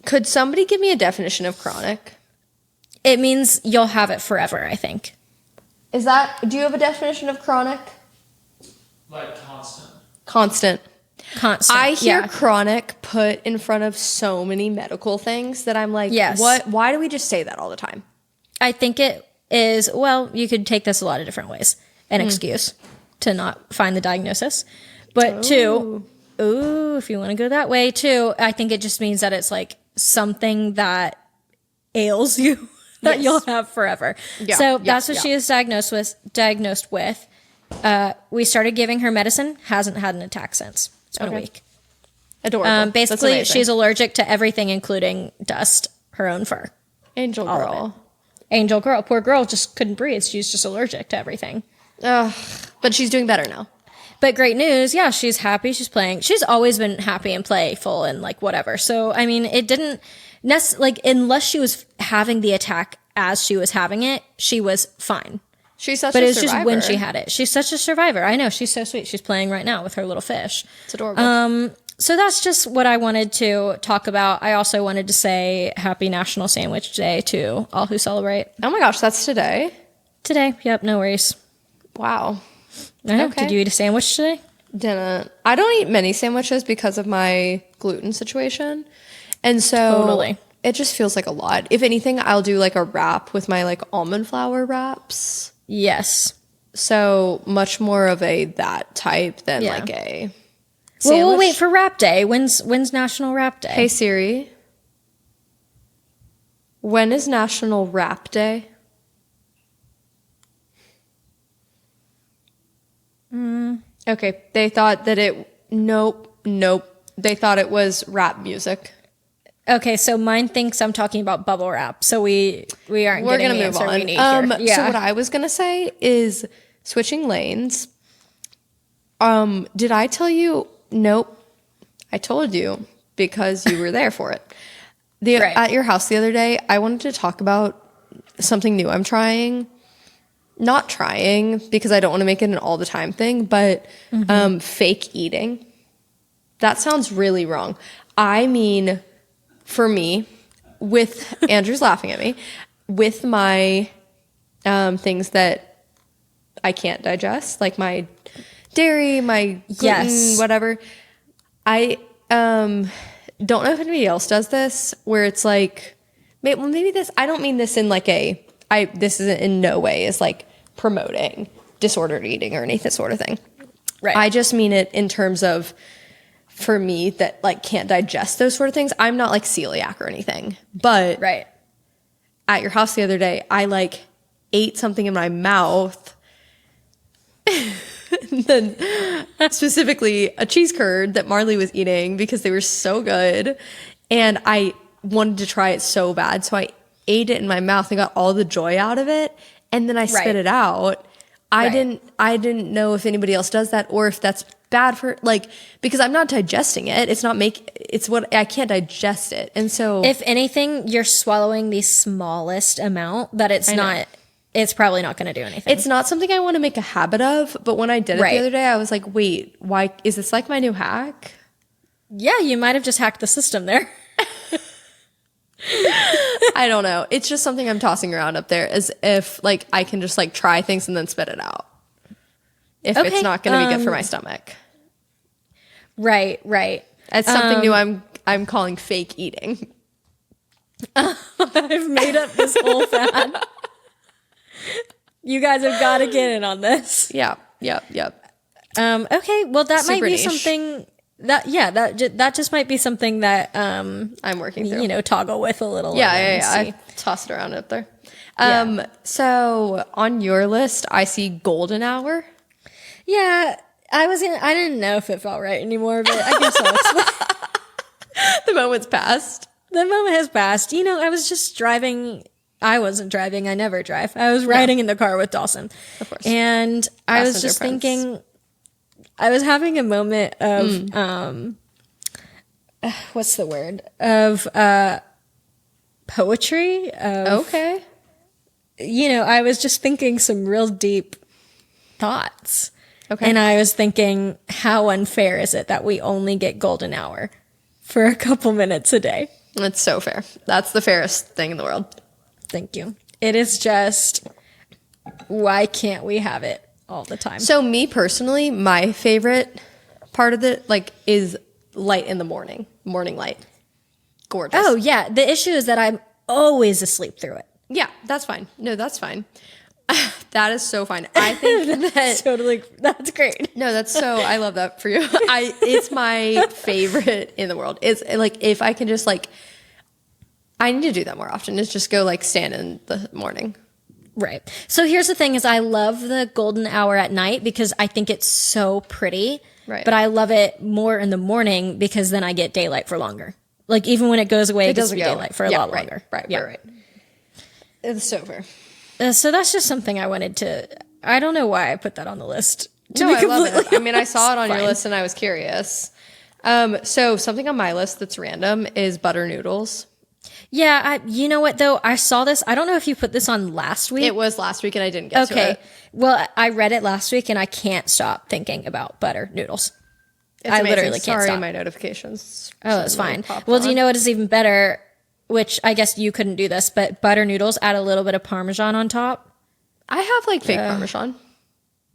[SPEAKER 2] could somebody give me a definition of chronic?
[SPEAKER 1] It means you'll have it forever, I think.
[SPEAKER 2] Do you have a definition of chronic?
[SPEAKER 3] Like constant.
[SPEAKER 2] Constant. I hear
[SPEAKER 1] yeah.
[SPEAKER 2] chronic put in front of so many medical things that I'm like,
[SPEAKER 1] yes.
[SPEAKER 2] What? Why do we just say that all the time?
[SPEAKER 1] I think it is, well, you could take this a lot of different ways. An excuse to not find the diagnosis. But two, if you want to go that way too, I think it just means that it's like something that ails you that you'll have forever. Yeah, so that's what she was diagnosed with. We started giving her medicine, hasn't had an attack since. It's been a week.
[SPEAKER 2] Adorable.
[SPEAKER 1] Basically, she's allergic to everything, including dust, her own fur.
[SPEAKER 2] Angel girl.
[SPEAKER 1] Angel girl. Poor girl just couldn't breathe. She's just allergic to everything.
[SPEAKER 2] But she's doing better now.
[SPEAKER 1] But great news. Yeah, she's happy. She's playing. She's always been happy and playful and like whatever. So, I mean, it didn't unless she was having the attack as she was having it, she was fine.
[SPEAKER 2] She's such
[SPEAKER 1] but
[SPEAKER 2] a
[SPEAKER 1] it's
[SPEAKER 2] survivor.
[SPEAKER 1] just when she had it. She's such a survivor. I know. She's so sweet. She's playing right now with her little fish.
[SPEAKER 2] It's adorable.
[SPEAKER 1] So that's just what I wanted to talk about. I also wanted to say Happy National Sandwich Day to all who celebrate.
[SPEAKER 2] Oh my gosh, that's today?
[SPEAKER 1] Today. Yep, no worries.
[SPEAKER 2] Wow.
[SPEAKER 1] Okay. Did you eat a sandwich today?
[SPEAKER 2] Didn't. I don't eat many sandwiches because of my gluten situation. And so
[SPEAKER 1] totally.
[SPEAKER 2] It just feels like a lot. If anything, I'll do like a wrap with my like almond flour wraps.
[SPEAKER 1] Yes.
[SPEAKER 2] So much more of that type than like a sandwich.
[SPEAKER 1] Well, we'll wait for Wrap Day. When's National Wrap Day?
[SPEAKER 2] Hey Siri, when is National Wrap Day? Okay, they thought that nope. They thought it was rap music.
[SPEAKER 1] Okay, so mine thinks I'm talking about bubble wrap. So we're gonna move on. We need here. Yeah.
[SPEAKER 2] So what I was gonna say is switching lanes. Did I tell you? Nope. I told you because you were there for it. At your house the other day, I wanted to talk about something new I'm trying. Not trying because I don't want to make it an all the time thing, but fake eating. That sounds really wrong. I mean, for me, with Andrew's laughing at me, with my things that I can't digest, like my dairy, my gluten, whatever. I don't know if anybody else does this, where it's like, maybe this, I don't mean this in like this isn't in no way is like promoting disordered eating or anything sort of thing.
[SPEAKER 1] Right.
[SPEAKER 2] I just mean it in terms of, for me, that like can't digest those sort of things. I'm not like celiac or anything, but at your house the other day, I like ate something in my mouth. And then specifically a cheese curd that Marlee was eating because they were so good. And I wanted to try it so bad. So I ate it in my mouth and got all the joy out of it. And then I spit it out. I didn't know if anybody else does that or if that's bad for, like, because I'm not digesting it. It's what I can't digest it. And so
[SPEAKER 1] if anything, you're swallowing the smallest amount that it's probably not going to do anything.
[SPEAKER 2] it's not something I want to make a habit of. But when I did it the other day, I was like, wait, why is this like my new hack?
[SPEAKER 1] Yeah, you might have just hacked the system there.
[SPEAKER 2] I don't know. It's just something I'm tossing around up there as if like I can just like try things and then spit it out. If it's not going to be good for my stomach.
[SPEAKER 1] Right.
[SPEAKER 2] It's something new I'm calling fake eating.
[SPEAKER 1] I've made up this whole fad. You guys have got to get in on this.
[SPEAKER 2] Yep.
[SPEAKER 1] Okay, well that might
[SPEAKER 2] Super
[SPEAKER 1] be
[SPEAKER 2] niche.
[SPEAKER 1] something that just might be something that
[SPEAKER 2] I'm working through.
[SPEAKER 1] toggle with a little.
[SPEAKER 2] Yeah.
[SPEAKER 1] and see.
[SPEAKER 2] I tossed it around up there.
[SPEAKER 1] Yeah.
[SPEAKER 2] So on your list, I see golden hour.
[SPEAKER 1] Yeah, I didn't know if it felt right anymore, but I guess I'll explain.
[SPEAKER 2] The moment's passed.
[SPEAKER 1] The moment has passed. I was just driving. I wasn't driving. I never drive. I was riding in the car with Dawson.
[SPEAKER 2] Of course.
[SPEAKER 1] And I was
[SPEAKER 2] Passenger
[SPEAKER 1] just
[SPEAKER 2] friends.
[SPEAKER 1] thinking, I was having a moment of, what's the word? Of poetry.
[SPEAKER 2] Okay.
[SPEAKER 1] I was just thinking some real deep thoughts.
[SPEAKER 2] Okay.
[SPEAKER 1] And I was thinking, how unfair is it that we only get golden hour for a couple minutes a day?
[SPEAKER 2] That's so fair. That's the fairest thing in the world.
[SPEAKER 1] Thank you. It is just, why can't we have it all the time?
[SPEAKER 2] So me personally, my favorite part of it is light in the morning light. Gorgeous.
[SPEAKER 1] Oh yeah. The issue is that I'm always asleep through it.
[SPEAKER 2] Yeah, that's fine. No, that's fine. That is so fine. I think
[SPEAKER 1] That's great.
[SPEAKER 2] no, I love that for you. It's my favorite in the world. It's like, if I can just I need to do that more often, is just go stand in the morning.
[SPEAKER 1] Right. So here's the thing is I love the golden hour at night because I think it's so pretty.
[SPEAKER 2] Right.
[SPEAKER 1] But I love it more in the morning because then I get daylight for longer. Even when it goes away, it gets to be daylight for a lot longer.
[SPEAKER 2] Right. It's so fair.
[SPEAKER 1] So that's just something I wanted to. I don't know why I put that on the list.
[SPEAKER 2] I love it. I mean, I saw it on your list and I was curious. So something on my list that's random is butter noodles.
[SPEAKER 1] Yeah, you know what though? I saw this. I don't know if you put this on last week.
[SPEAKER 2] It was last week and I didn't get to it.
[SPEAKER 1] Well, I read it last week and I can't stop thinking about butter noodles.
[SPEAKER 2] It's
[SPEAKER 1] I
[SPEAKER 2] amazing.
[SPEAKER 1] literally can't
[SPEAKER 2] Sorry,
[SPEAKER 1] stop.
[SPEAKER 2] my notifications.
[SPEAKER 1] Oh, that's fine.
[SPEAKER 2] popped
[SPEAKER 1] Well, do you
[SPEAKER 2] on.
[SPEAKER 1] know what is even better? Which I guess you couldn't do this, but butter noodles, add a little bit of Parmesan on top.
[SPEAKER 2] I have fake Parmesan.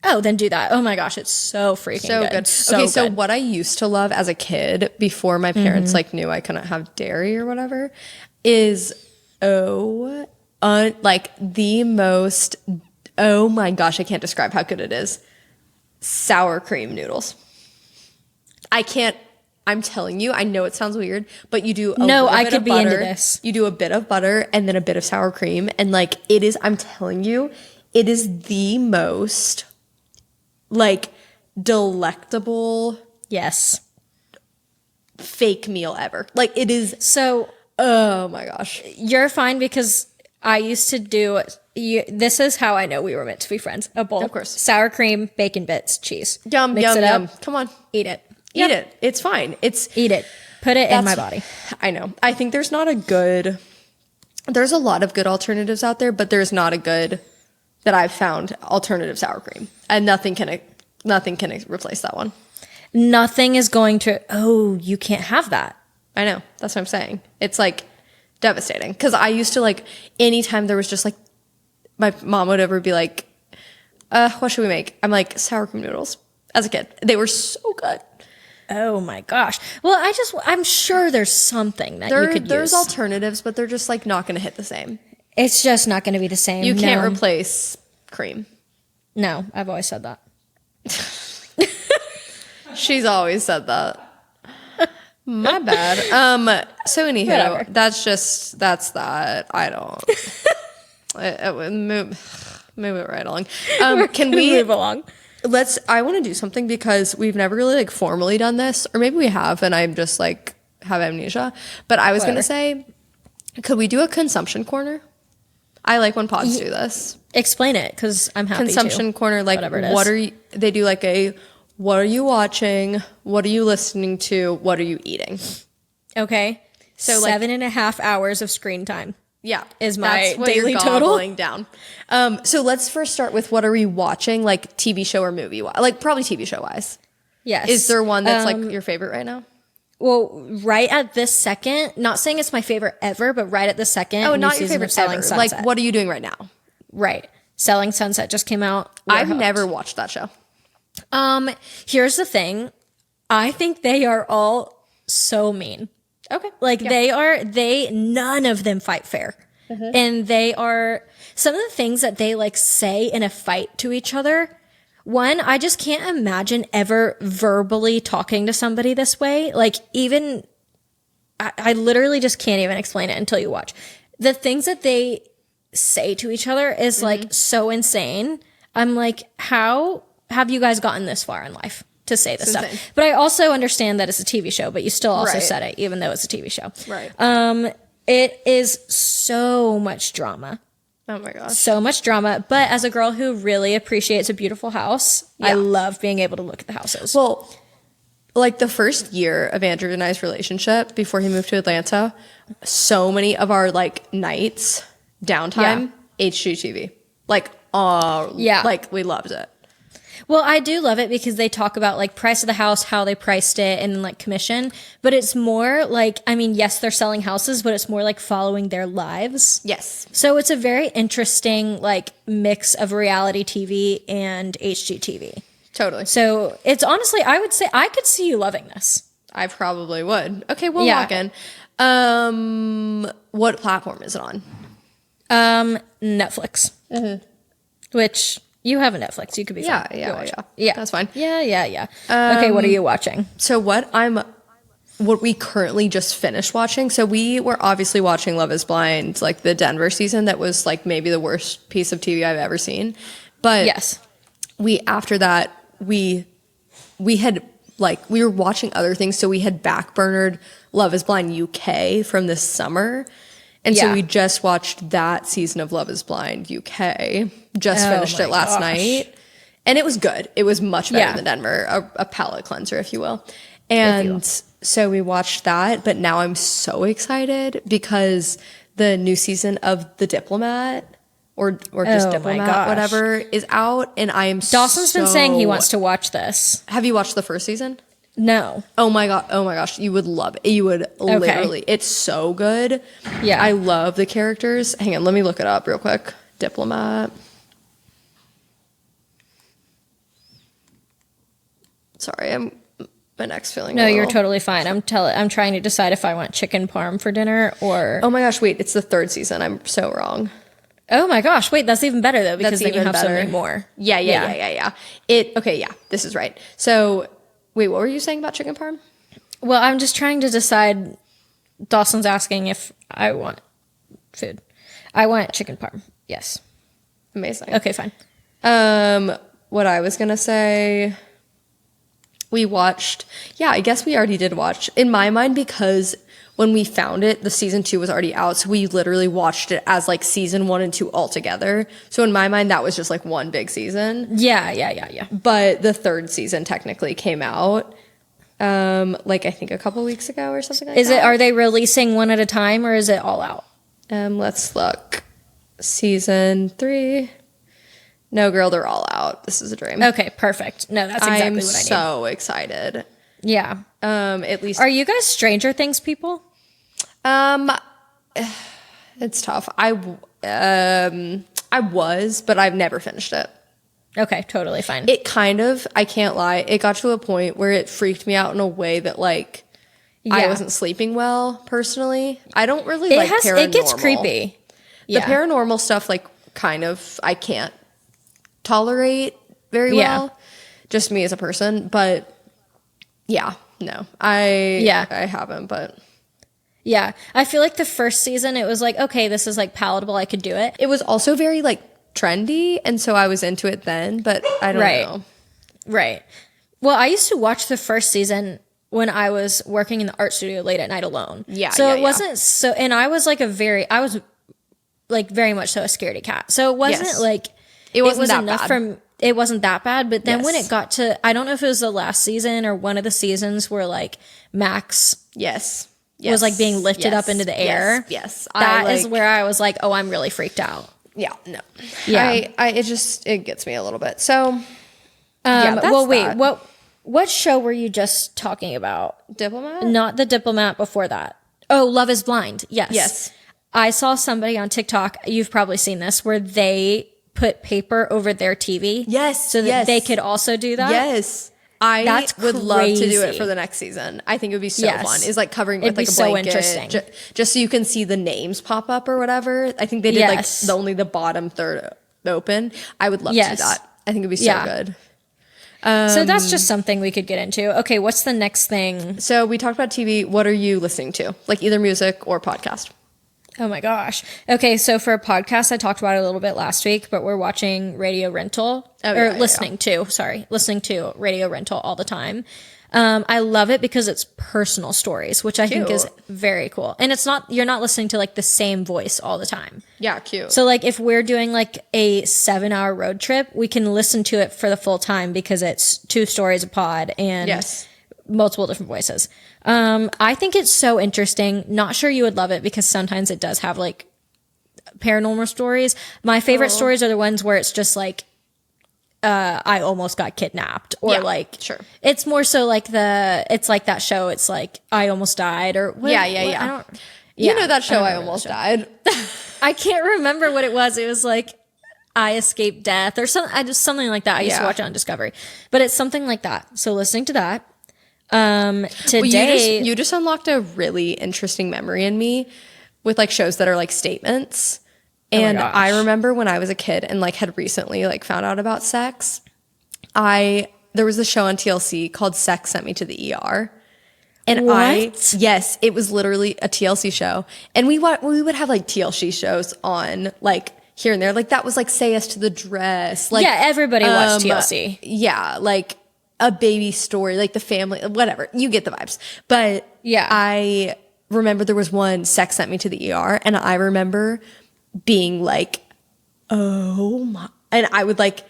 [SPEAKER 1] Oh, then do that. Oh my gosh, it's so freaking
[SPEAKER 2] So good.
[SPEAKER 1] So
[SPEAKER 2] Okay, so
[SPEAKER 1] good.
[SPEAKER 2] what I used to love as a kid before my parents knew I couldn't have dairy or whatever is the most, oh my gosh, I can't describe how good it is. Sour cream noodles. I'm telling you, I know it sounds weird, but you do
[SPEAKER 1] I
[SPEAKER 2] bit
[SPEAKER 1] could
[SPEAKER 2] of
[SPEAKER 1] be
[SPEAKER 2] butter,
[SPEAKER 1] into this.
[SPEAKER 2] You do a bit of butter and then a bit of sour cream. And it is, I'm telling you, it is the most delectable
[SPEAKER 1] Yes.
[SPEAKER 2] fake meal ever. It is,
[SPEAKER 1] So
[SPEAKER 2] oh my gosh.
[SPEAKER 1] you're fine because I used to do. This is how I know we were meant to be friends. A bowl,
[SPEAKER 2] Of course.
[SPEAKER 1] sour cream, bacon bits, cheese.
[SPEAKER 2] Yum,
[SPEAKER 1] Mix
[SPEAKER 2] yum,
[SPEAKER 1] it
[SPEAKER 2] yum.
[SPEAKER 1] up,
[SPEAKER 2] Come on.
[SPEAKER 1] eat it.
[SPEAKER 2] Eat it. It's fine.
[SPEAKER 1] Eat it. Put it in my body.
[SPEAKER 2] I know. I think there's a lot of good alternatives out there, but there's not a good that I've found alternative sour cream. And nothing can replace that one.
[SPEAKER 1] Nothing is going to. Oh, you can't have that.
[SPEAKER 2] I know. That's what I'm saying. It's devastating. Because I used to anytime there was just my mom would ever be like, what should we make? I'm like, sour cream noodles. As a kid. They were so good.
[SPEAKER 1] Oh my gosh. Well, I'm sure there's something that you could
[SPEAKER 2] There's
[SPEAKER 1] use.
[SPEAKER 2] alternatives, but they're just not going to hit the same.
[SPEAKER 1] It's just not going to be the same.
[SPEAKER 2] You can't
[SPEAKER 1] No.
[SPEAKER 2] replace cream.
[SPEAKER 1] No, I've always said that.
[SPEAKER 2] She's always said that. My bad. So anywho,
[SPEAKER 1] Whatever.
[SPEAKER 2] that's that. I don't. Move it right along. Can we
[SPEAKER 1] move along?
[SPEAKER 2] I want to do something because we've never really formally done this, or maybe we have, and I'm just have amnesia. But I was going to say, Could we do a consumption corner? I like when pods do this.
[SPEAKER 1] Explain it, because I'm happy
[SPEAKER 2] Consumption
[SPEAKER 1] to.
[SPEAKER 2] corner, like
[SPEAKER 1] Whatever it is.
[SPEAKER 2] what are you, they do like a, what are you watching? What are you listening to? What are you eating?
[SPEAKER 1] Okay.
[SPEAKER 2] So, like-
[SPEAKER 1] 7.5 hours of screen time.
[SPEAKER 2] Yeah,
[SPEAKER 1] Is my
[SPEAKER 2] that's what
[SPEAKER 1] daily
[SPEAKER 2] you're
[SPEAKER 1] total.
[SPEAKER 2] gobbling down. So let's first start with what are we watching, like TV show or movie wise, like probably TV show wise.
[SPEAKER 1] Yes.
[SPEAKER 2] Is there one that's like your favorite right now?
[SPEAKER 1] Well, right at this second, not saying it's my favorite ever, but right at this second,
[SPEAKER 2] Oh,
[SPEAKER 1] new
[SPEAKER 2] not your
[SPEAKER 1] season
[SPEAKER 2] favorite
[SPEAKER 1] of Selling
[SPEAKER 2] ever.
[SPEAKER 1] Sunset.
[SPEAKER 2] Like, what are you doing right now?
[SPEAKER 1] Right. Selling Sunset just came out. We're
[SPEAKER 2] I've
[SPEAKER 1] hooked.
[SPEAKER 2] never watched that show.
[SPEAKER 1] Here's the thing. I think they are all so mean.
[SPEAKER 2] Okay.
[SPEAKER 1] Like none of them fight fair. And they are, some of the things that they like say in a fight to each other. One, I just can't imagine ever verbally talking to somebody this way. Like even, I literally just can't even explain it until you watch. The things that they say to each other is like so insane. I'm like, how have you guys gotten this far in life to say this stuff?
[SPEAKER 2] insane.
[SPEAKER 1] But I also understand that it's a TV show, but you still also
[SPEAKER 2] Right.
[SPEAKER 1] said it, even though it's a TV show.
[SPEAKER 2] Right.
[SPEAKER 1] It is so much drama.
[SPEAKER 2] Oh my gosh.
[SPEAKER 1] So much drama. But as a girl who really appreciates a beautiful house, I
[SPEAKER 2] Yeah.
[SPEAKER 1] love being able to look at the houses.
[SPEAKER 2] Well, like the first year of Andrew and I's relationship before he moved to Atlanta, so many of our like nights, downtime, HGTV. Like,
[SPEAKER 1] Yeah.
[SPEAKER 2] like we loved it.
[SPEAKER 1] Well, I do love it because they talk about like price of the house, how they priced it, and like commission. But it's more like, I mean, yes, they're selling houses, but it's more like following their lives.
[SPEAKER 2] Yes.
[SPEAKER 1] So it's a very interesting like mix of reality TV and HGTV.
[SPEAKER 2] Totally.
[SPEAKER 1] So it's honestly, I would say I could see you loving this.
[SPEAKER 2] I probably would. Okay, we'll
[SPEAKER 1] Yeah.
[SPEAKER 2] walk in. What platform is it on?
[SPEAKER 1] Netflix. Which you have a Netflix. You could be fine. Go watch it. Yeah.
[SPEAKER 2] That's fine.
[SPEAKER 1] Yeah. Okay, what are you watching?
[SPEAKER 2] So what we currently just finished watching. So we were obviously watching Love is Blind, like the Denver season that was like maybe the worst piece of TV I've ever seen. But
[SPEAKER 1] Yes.
[SPEAKER 2] after that we had like we were watching other things, so we had backburnered Love is Blind UK from this summer. And so
[SPEAKER 1] Yeah.
[SPEAKER 2] we just watched that season of Love is Blind UK. Just
[SPEAKER 1] Oh
[SPEAKER 2] finished
[SPEAKER 1] my
[SPEAKER 2] it last
[SPEAKER 1] gosh.
[SPEAKER 2] night. And it was good. It was much better
[SPEAKER 1] Yeah.
[SPEAKER 2] than Denver, a palate cleanser, if you will. And so we watched that, but now I'm so excited because the new season of The Diplomat or just
[SPEAKER 1] Oh my
[SPEAKER 2] Diplomat,
[SPEAKER 1] gosh.
[SPEAKER 2] whatever, is out, and I am
[SPEAKER 1] Dawson's been saying he wants to watch this.
[SPEAKER 2] Have you watched the first season?
[SPEAKER 1] No.
[SPEAKER 2] Oh my gosh, you would love it. You would literally. It's so good.
[SPEAKER 1] Yeah.
[SPEAKER 2] I love the characters. Hang on, let me look it up real quick. Diplomat. Sorry, my neck's feeling.
[SPEAKER 1] No,
[SPEAKER 2] a
[SPEAKER 1] you're
[SPEAKER 2] little-
[SPEAKER 1] totally fine. I'm trying to decide if I want chicken parm for dinner or
[SPEAKER 2] Oh my gosh, wait, it's the third season. I'm so wrong.
[SPEAKER 1] Oh my gosh, wait, that's even better though, because
[SPEAKER 2] That's
[SPEAKER 1] then you
[SPEAKER 2] even
[SPEAKER 1] have so
[SPEAKER 2] better.
[SPEAKER 1] many more.
[SPEAKER 2] Yeah. Okay, this is right. So, wait, what were you saying about chicken parm?
[SPEAKER 1] Well, I'm just trying to decide. Dawson's asking if I want food. I want chicken parm. Yes.
[SPEAKER 2] Amazing.
[SPEAKER 1] Okay, fine.
[SPEAKER 2] What I was gonna say, we watched. Yeah, I guess we already did watch. In my mind, because when we found it, the season 2 was already out, so we literally watched it as like season 1 and 2 all together. So in my mind, that was just like one big season.
[SPEAKER 1] Yeah.
[SPEAKER 2] But the third season technically came out, like I think a couple weeks ago or something like that.
[SPEAKER 1] Are they releasing one at a time or is it all out?
[SPEAKER 2] Let's look. Season 3. No, girl, they're all out. This is a dream.
[SPEAKER 1] Okay, perfect. No, that's exactly
[SPEAKER 2] I'm
[SPEAKER 1] what I need.
[SPEAKER 2] so excited.
[SPEAKER 1] Yeah.
[SPEAKER 2] At least
[SPEAKER 1] Are you guys Stranger Things people?
[SPEAKER 2] it's tough. I was, but I've never finished it.
[SPEAKER 1] Okay, totally fine.
[SPEAKER 2] It kind of, I can't lie, it got to a point where it freaked me out in a way that like I
[SPEAKER 1] Yeah.
[SPEAKER 2] wasn't sleeping well personally. I don't really like paranormal.
[SPEAKER 1] It gets creepy.
[SPEAKER 2] The paranormal stuff, like, kind of, I can't tolerate very well.
[SPEAKER 1] Yeah.
[SPEAKER 2] Just me as a person. But, yeah, no. I haven't, but.
[SPEAKER 1] Yeah. I feel like the first season, it was like, okay, this is like palatable. I could do it.
[SPEAKER 2] It was also very, like, trendy. And so I was into it then, but I don't know.
[SPEAKER 1] Right. Well, I used to watch the first season when I was working in the art studio late at night alone.
[SPEAKER 2] Yeah,
[SPEAKER 1] So
[SPEAKER 2] yeah,
[SPEAKER 1] it wasn't so, and I was like I was like very much so a scaredy cat. So it wasn't
[SPEAKER 2] Yes.
[SPEAKER 1] like,
[SPEAKER 2] It wasn't
[SPEAKER 1] was
[SPEAKER 2] that
[SPEAKER 1] enough
[SPEAKER 2] bad.
[SPEAKER 1] from, it wasn't that bad. But then when
[SPEAKER 2] Yes.
[SPEAKER 1] it got to, I don't know if it was the last season or one of the seasons where like Max
[SPEAKER 2] Yes.
[SPEAKER 1] was like being lifted up into the air.
[SPEAKER 2] Yes.
[SPEAKER 1] That is where I was like, oh, I'm really freaked out.
[SPEAKER 2] Yeah, no.
[SPEAKER 1] Yeah.
[SPEAKER 2] It gets me a little bit. So, that's
[SPEAKER 1] well, wait,
[SPEAKER 2] that.
[SPEAKER 1] what show were you just talking about?
[SPEAKER 2] Diplomat?
[SPEAKER 1] Not The Diplomat before that. Oh, Love is Blind. Yes.
[SPEAKER 2] Yes.
[SPEAKER 1] I saw somebody on TikTok, you've probably seen this, where they put paper over their TV.
[SPEAKER 2] Yes,
[SPEAKER 1] So that
[SPEAKER 2] yes.
[SPEAKER 1] they could also do that.
[SPEAKER 2] Yes. I
[SPEAKER 1] That's
[SPEAKER 2] would love to do it
[SPEAKER 1] crazy.
[SPEAKER 2] for the next season. I think it would be so
[SPEAKER 1] Yes.
[SPEAKER 2] fun. Is like covering
[SPEAKER 1] It'd
[SPEAKER 2] with like
[SPEAKER 1] be
[SPEAKER 2] a
[SPEAKER 1] so
[SPEAKER 2] blanket.
[SPEAKER 1] interesting.
[SPEAKER 2] Just so you can see the names pop up or whatever. I think they did
[SPEAKER 1] Yes.
[SPEAKER 2] like only the bottom third open. I would love to do
[SPEAKER 1] Yes.
[SPEAKER 2] that. I think it'd be so
[SPEAKER 1] Yeah.
[SPEAKER 2] good.
[SPEAKER 1] So that's just something we could get into. Okay, what's the next thing?
[SPEAKER 2] So we talked about TV. What are you listening to? Like either music or podcast?
[SPEAKER 1] Oh my gosh. Okay, so for a podcast, I talked about it a little bit last week, but we're watching Radio Rental.
[SPEAKER 2] Oh,
[SPEAKER 1] or
[SPEAKER 2] yeah, yeah,
[SPEAKER 1] listening to Radio Rental all the time. I love it because it's personal stories, which I think is
[SPEAKER 2] Cute.
[SPEAKER 1] very cool. And you're not listening to like the same voice all the time.
[SPEAKER 2] Yeah, cute.
[SPEAKER 1] So like if we're doing like a 7-hour road trip, we can listen to it for the full time because it's 2 stories a pod and
[SPEAKER 2] Yes.
[SPEAKER 1] multiple different voices. I think it's so interesting. Not sure you would love it because sometimes it does have like paranormal stories. My favorite stories are the ones where it's just like, I almost got kidnapped or
[SPEAKER 2] Yeah,
[SPEAKER 1] like,
[SPEAKER 2] sure.
[SPEAKER 1] it's more so like it's like that show. It's like, I almost died or what,
[SPEAKER 2] Yeah.
[SPEAKER 1] I don't,
[SPEAKER 2] You know that show,
[SPEAKER 1] I
[SPEAKER 2] I
[SPEAKER 1] don't remember
[SPEAKER 2] Almost
[SPEAKER 1] that
[SPEAKER 2] Died.
[SPEAKER 1] I can't remember what it was. It was like I escaped death or something like that. I used to
[SPEAKER 2] Yeah.
[SPEAKER 1] watch it on Discovery, but it's something like that. So listening to that.
[SPEAKER 2] Well,
[SPEAKER 1] Today,
[SPEAKER 2] you just unlocked a really interesting memory in me with like shows that are like statements. And
[SPEAKER 1] gosh.
[SPEAKER 2] I remember when I was a kid and like had recently like found out about sex, there was a show on TLC called Sex Sent Me to the ER. And
[SPEAKER 1] What?
[SPEAKER 2] yes, it was literally a TLC show. And we would have like TLC shows on like here and there. Like that was like Say Yes to the Dress. Like
[SPEAKER 1] yeah, everybody watched TLC.
[SPEAKER 2] yeah, like a baby story, like the family, whatever. You get the vibes. But
[SPEAKER 1] Yeah.
[SPEAKER 2] I remember there was one, Sex Sent Me to the ER, and I remember being like, oh my, and I would like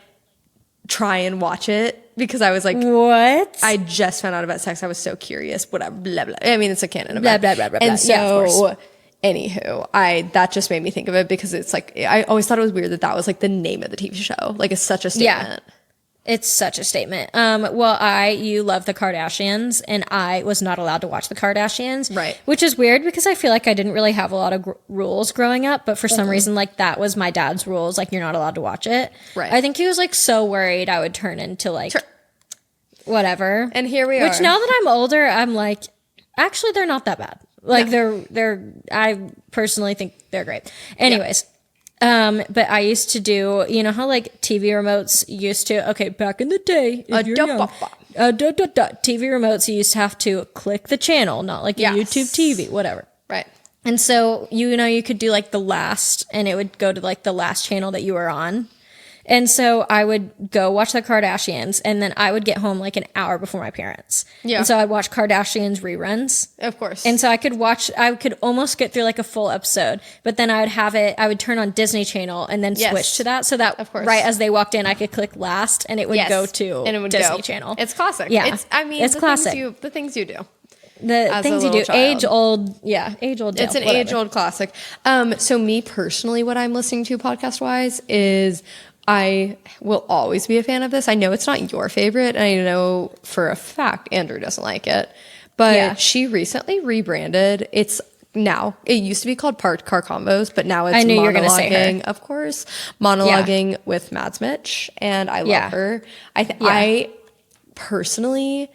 [SPEAKER 2] try and watch it because I was like,
[SPEAKER 1] What?
[SPEAKER 2] I just found out about sex. I was so curious, whatever, blah, blah. I mean, it's a canon
[SPEAKER 1] Blah,
[SPEAKER 2] event.
[SPEAKER 1] blah, blah, blah, blah.
[SPEAKER 2] And
[SPEAKER 1] Yeah, of
[SPEAKER 2] so,
[SPEAKER 1] course.
[SPEAKER 2] anywho, that just made me think of it because it's like, I always thought it was weird that was like the name of the TV show. Like it's such a statement.
[SPEAKER 1] It's such a statement. Well, you love the Kardashians, and I was not allowed to watch the Kardashians.
[SPEAKER 2] Right.
[SPEAKER 1] Which is weird because I feel like I didn't really have a lot of rules growing up, but for
[SPEAKER 2] Mm-hmm.
[SPEAKER 1] some reason, like that was my dad's rules. Like you're not allowed to watch it.
[SPEAKER 2] Right.
[SPEAKER 1] I think he was like so worried I would turn into like
[SPEAKER 2] Sure.
[SPEAKER 1] whatever.
[SPEAKER 2] And here we
[SPEAKER 1] Which
[SPEAKER 2] are.
[SPEAKER 1] now that I'm older, I'm like, actually, they're not that bad. Like I personally think they're great. Anyways. But I used to do, you know how like TV remotes used to, okay, back in the day, if you're young, TV remotes, you used to have to click the channel, not like
[SPEAKER 2] Yes.
[SPEAKER 1] YouTube TV, whatever.
[SPEAKER 2] Right.
[SPEAKER 1] And so, you could do like the last, and it would go to like the last channel that you were on. And so I would go watch the Kardashians, and then I would get home like an hour before my parents.
[SPEAKER 2] Yeah.
[SPEAKER 1] And so I'd watch Kardashians reruns.
[SPEAKER 2] Of course.
[SPEAKER 1] And so I could almost get through like a full episode, but then I would turn on Disney Channel and then
[SPEAKER 2] Yes.
[SPEAKER 1] switch to that so that
[SPEAKER 2] Of course.
[SPEAKER 1] right as they walked in, I could click last and it would
[SPEAKER 2] Yes.
[SPEAKER 1] go to
[SPEAKER 2] and it would
[SPEAKER 1] Disney
[SPEAKER 2] go.
[SPEAKER 1] Channel.
[SPEAKER 2] It's classic.
[SPEAKER 1] Yeah.
[SPEAKER 2] It's
[SPEAKER 1] It's classic.
[SPEAKER 2] The things you do.
[SPEAKER 1] The
[SPEAKER 2] as
[SPEAKER 1] things
[SPEAKER 2] a
[SPEAKER 1] you do,
[SPEAKER 2] little child.
[SPEAKER 1] age old deal,
[SPEAKER 2] It's an
[SPEAKER 1] whatever.
[SPEAKER 2] age-old classic. So me personally, what I'm listening to podcast-wise is I will always be a fan of this. I know it's not your favorite, and I know for a fact Andrew doesn't like it. But
[SPEAKER 1] Yeah.
[SPEAKER 2] she recently rebranded. It used to be called Parked Car Combos, but now it's
[SPEAKER 1] I knew you were gonna say her.
[SPEAKER 2] monologuing, of course, monologuing with Mads Mitch, and I love
[SPEAKER 1] Yeah.
[SPEAKER 2] her. I personally,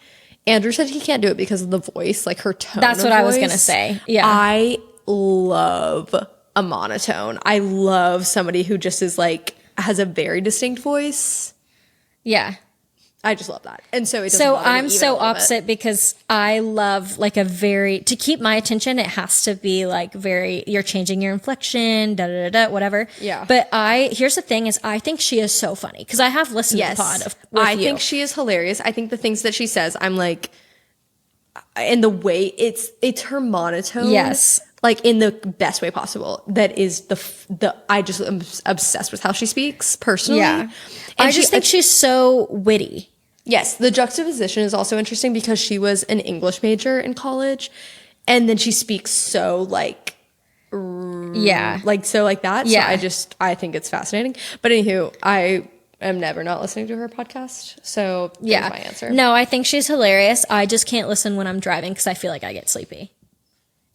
[SPEAKER 2] Andrew said he can't do it because of the voice, like her tone.
[SPEAKER 1] That's
[SPEAKER 2] of
[SPEAKER 1] what I was
[SPEAKER 2] voice.
[SPEAKER 1] gonna say. Yeah.
[SPEAKER 2] I love a monotone. I love somebody who just is like has a very distinct voice.
[SPEAKER 1] Yeah.
[SPEAKER 2] I just love that. And so it doesn't
[SPEAKER 1] So
[SPEAKER 2] bother me
[SPEAKER 1] I'm
[SPEAKER 2] even
[SPEAKER 1] so
[SPEAKER 2] a little bit.
[SPEAKER 1] opposite because I love like to keep my attention, it has to be like you're changing your inflection, whatever.
[SPEAKER 2] Yeah.
[SPEAKER 1] But here's the thing is I think she is so funny because I have listened to the pod with
[SPEAKER 2] I
[SPEAKER 1] you.
[SPEAKER 2] think she is hilarious. I think the things that she says, I'm like, and the way it's her monotone.
[SPEAKER 1] Yes.
[SPEAKER 2] Like in the best way possible. That is I just am obsessed with how she speaks personally.
[SPEAKER 1] Yeah.
[SPEAKER 2] And
[SPEAKER 1] I just think she's so witty.
[SPEAKER 2] yes, the juxtaposition is also interesting because she was an English major in college, and then she speaks so like
[SPEAKER 1] Yeah.
[SPEAKER 2] like that.
[SPEAKER 1] Yeah.
[SPEAKER 2] So I think it's fascinating. But anywho, I am never not listening to her podcast. So
[SPEAKER 1] Yeah.
[SPEAKER 2] there's my answer.
[SPEAKER 1] No, I think she's hilarious. I just can't listen when I'm driving because I feel like I get sleepy.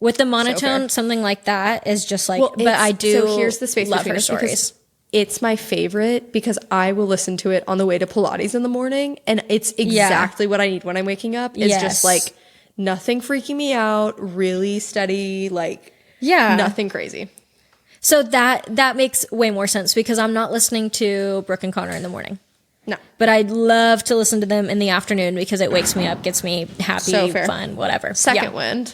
[SPEAKER 1] With the monotone,
[SPEAKER 2] fair.
[SPEAKER 1] something like that is just like,
[SPEAKER 2] Well,
[SPEAKER 1] but I do
[SPEAKER 2] So here's the space
[SPEAKER 1] love
[SPEAKER 2] between
[SPEAKER 1] her
[SPEAKER 2] us because
[SPEAKER 1] stories.
[SPEAKER 2] it's my favorite because I will listen to it on the way to Pilates in the morning, and it's exactly what I need when I'm waking up. It's
[SPEAKER 1] Yes.
[SPEAKER 2] just like nothing freaking me out, really steady, like
[SPEAKER 1] Yeah.
[SPEAKER 2] nothing crazy.
[SPEAKER 1] So that makes way more sense because I'm not listening to Brooke and Connor in the morning.
[SPEAKER 2] No.
[SPEAKER 1] But I'd love to listen to them in the afternoon because it wakes me up, gets me happy,
[SPEAKER 2] So fair.
[SPEAKER 1] fun, whatever.
[SPEAKER 2] Second
[SPEAKER 1] Yeah.
[SPEAKER 2] wind.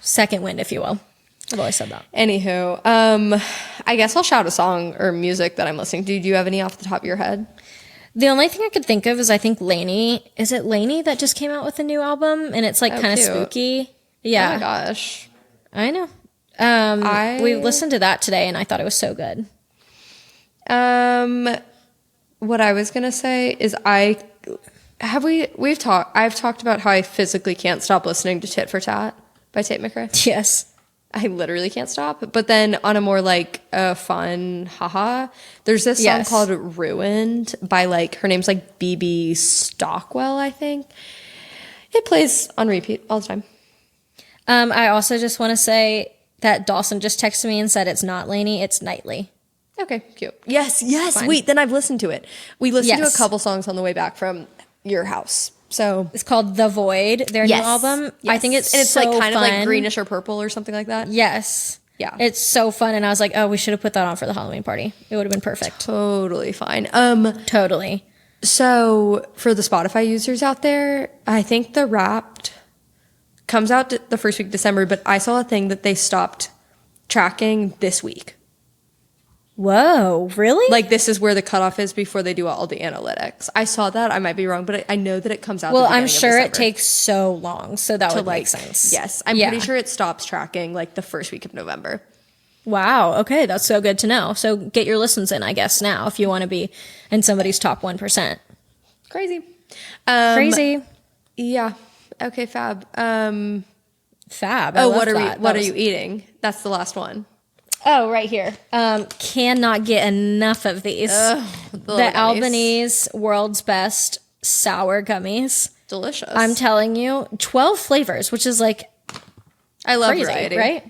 [SPEAKER 1] Second wind, if you will. I've always said that.
[SPEAKER 2] Anywho, I guess I'll shout a song or music that I'm listening to. Do you have any off the top of your head?
[SPEAKER 1] The only thing I could think of is I think Lainey. Is it Lainey that just came out with a new album? And it's like kind of
[SPEAKER 2] cute.
[SPEAKER 1] spooky.
[SPEAKER 2] Oh
[SPEAKER 1] Yeah.
[SPEAKER 2] my gosh.
[SPEAKER 1] I know.
[SPEAKER 2] I-
[SPEAKER 1] We listened to that today and I thought it was so good.
[SPEAKER 2] What I was gonna say is I've talked about how I physically can't stop listening to Tit for Tat by Tate McRae.
[SPEAKER 1] Yes.
[SPEAKER 2] I literally can't stop. But then on a more like fun, haha, there's this song
[SPEAKER 1] Yes.
[SPEAKER 2] called Ruined by like, her name's like BB Stockwell, I think. It plays on repeat all the time.
[SPEAKER 1] I also just want to say that Dawson just texted me and said it's not Lainey, it's Nightly.
[SPEAKER 2] Okay, cute. Yes.
[SPEAKER 1] Fine.
[SPEAKER 2] Wait, then I've listened to it. We listened to
[SPEAKER 1] Yes.
[SPEAKER 2] a couple songs on the way back from your house. So
[SPEAKER 1] It's called The Void, their new album. I think it's
[SPEAKER 2] and it's
[SPEAKER 1] so
[SPEAKER 2] like kind of like
[SPEAKER 1] fun.
[SPEAKER 2] greenish or purple or something like that.
[SPEAKER 1] Yes.
[SPEAKER 2] Yeah.
[SPEAKER 1] It's so fun. And I was like, oh, we should have put that on for the Halloween party. It would have been perfect.
[SPEAKER 2] Totally fine.
[SPEAKER 1] Totally.
[SPEAKER 2] So for the Spotify users out there, I think the Wrapped comes out the first week of December, but I saw a thing that they stopped tracking this week.
[SPEAKER 1] Whoa, really?
[SPEAKER 2] Like this is where the cutoff is before they do all the analytics. I saw that. I might be wrong, but I know that it comes out.
[SPEAKER 1] well,
[SPEAKER 2] the
[SPEAKER 1] I'm
[SPEAKER 2] beginning of
[SPEAKER 1] sure it
[SPEAKER 2] December
[SPEAKER 1] takes so long. So that
[SPEAKER 2] to
[SPEAKER 1] would
[SPEAKER 2] like
[SPEAKER 1] make sense.
[SPEAKER 2] Yes, I'm
[SPEAKER 1] Yeah.
[SPEAKER 2] pretty sure it stops tracking like the first week of November.
[SPEAKER 1] Wow. Okay. That's so good to know. So get your listens in, I guess, now if you want to be in somebody's top 1%.
[SPEAKER 2] Crazy.
[SPEAKER 1] Crazy.
[SPEAKER 2] Yeah. Okay. Fab.
[SPEAKER 1] Fab.
[SPEAKER 2] Oh, what are you eating? That's the last one.
[SPEAKER 1] Oh, right here. Cannot get enough of these.
[SPEAKER 2] The
[SPEAKER 1] The
[SPEAKER 2] little gummies.
[SPEAKER 1] Albanese World's Best Sour Gummies.
[SPEAKER 2] Delicious.
[SPEAKER 1] I'm telling you, 12 flavors, which is like
[SPEAKER 2] I love
[SPEAKER 1] crazy,
[SPEAKER 2] variety.
[SPEAKER 1] right?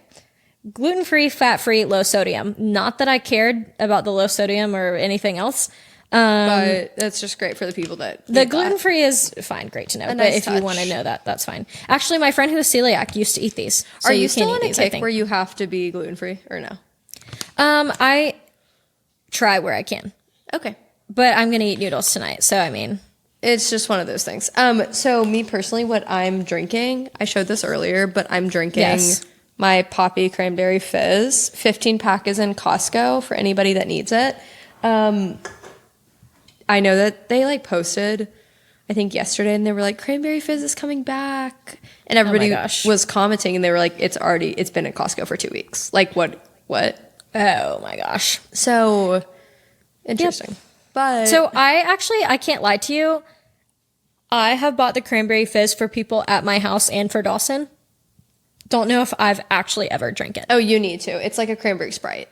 [SPEAKER 1] Gluten-free, fat-free, low sodium. Not that I cared about the low sodium or anything else.
[SPEAKER 2] But that's just great for the people that
[SPEAKER 1] The
[SPEAKER 2] eat
[SPEAKER 1] gluten-free is fine, great to know. But
[SPEAKER 2] nice
[SPEAKER 1] if you want to
[SPEAKER 2] touch.
[SPEAKER 1] know that, that's fine. Actually, my friend who's celiac used to eat these. So
[SPEAKER 2] Are you
[SPEAKER 1] can
[SPEAKER 2] still
[SPEAKER 1] eat
[SPEAKER 2] on a
[SPEAKER 1] these, I
[SPEAKER 2] kick
[SPEAKER 1] think.
[SPEAKER 2] where you have to be gluten free or no?
[SPEAKER 1] I try where I can.
[SPEAKER 2] Okay.
[SPEAKER 1] But I'm going to eat noodles tonight. So, I mean,
[SPEAKER 2] It's just one of those things. So me personally, what I'm drinking, I showed this earlier, but I'm drinking
[SPEAKER 1] Yes.
[SPEAKER 2] my Poppy Cranberry Fizz. 15 pack is in Costco for anybody that needs it. I know that they like posted, I think yesterday, and they were like, Cranberry Fizz is coming back. And everybody
[SPEAKER 1] gosh.
[SPEAKER 2] was commenting and they were like, it's been at Costco for 2 weeks. Like what?
[SPEAKER 1] oh my gosh.
[SPEAKER 2] So interesting. But
[SPEAKER 1] So, I can't lie to you. I have bought the cranberry fizz for people at my house and for Dawson. Don't know if I've actually ever drank it.
[SPEAKER 2] oh, you need to. It's like a cranberry Sprite.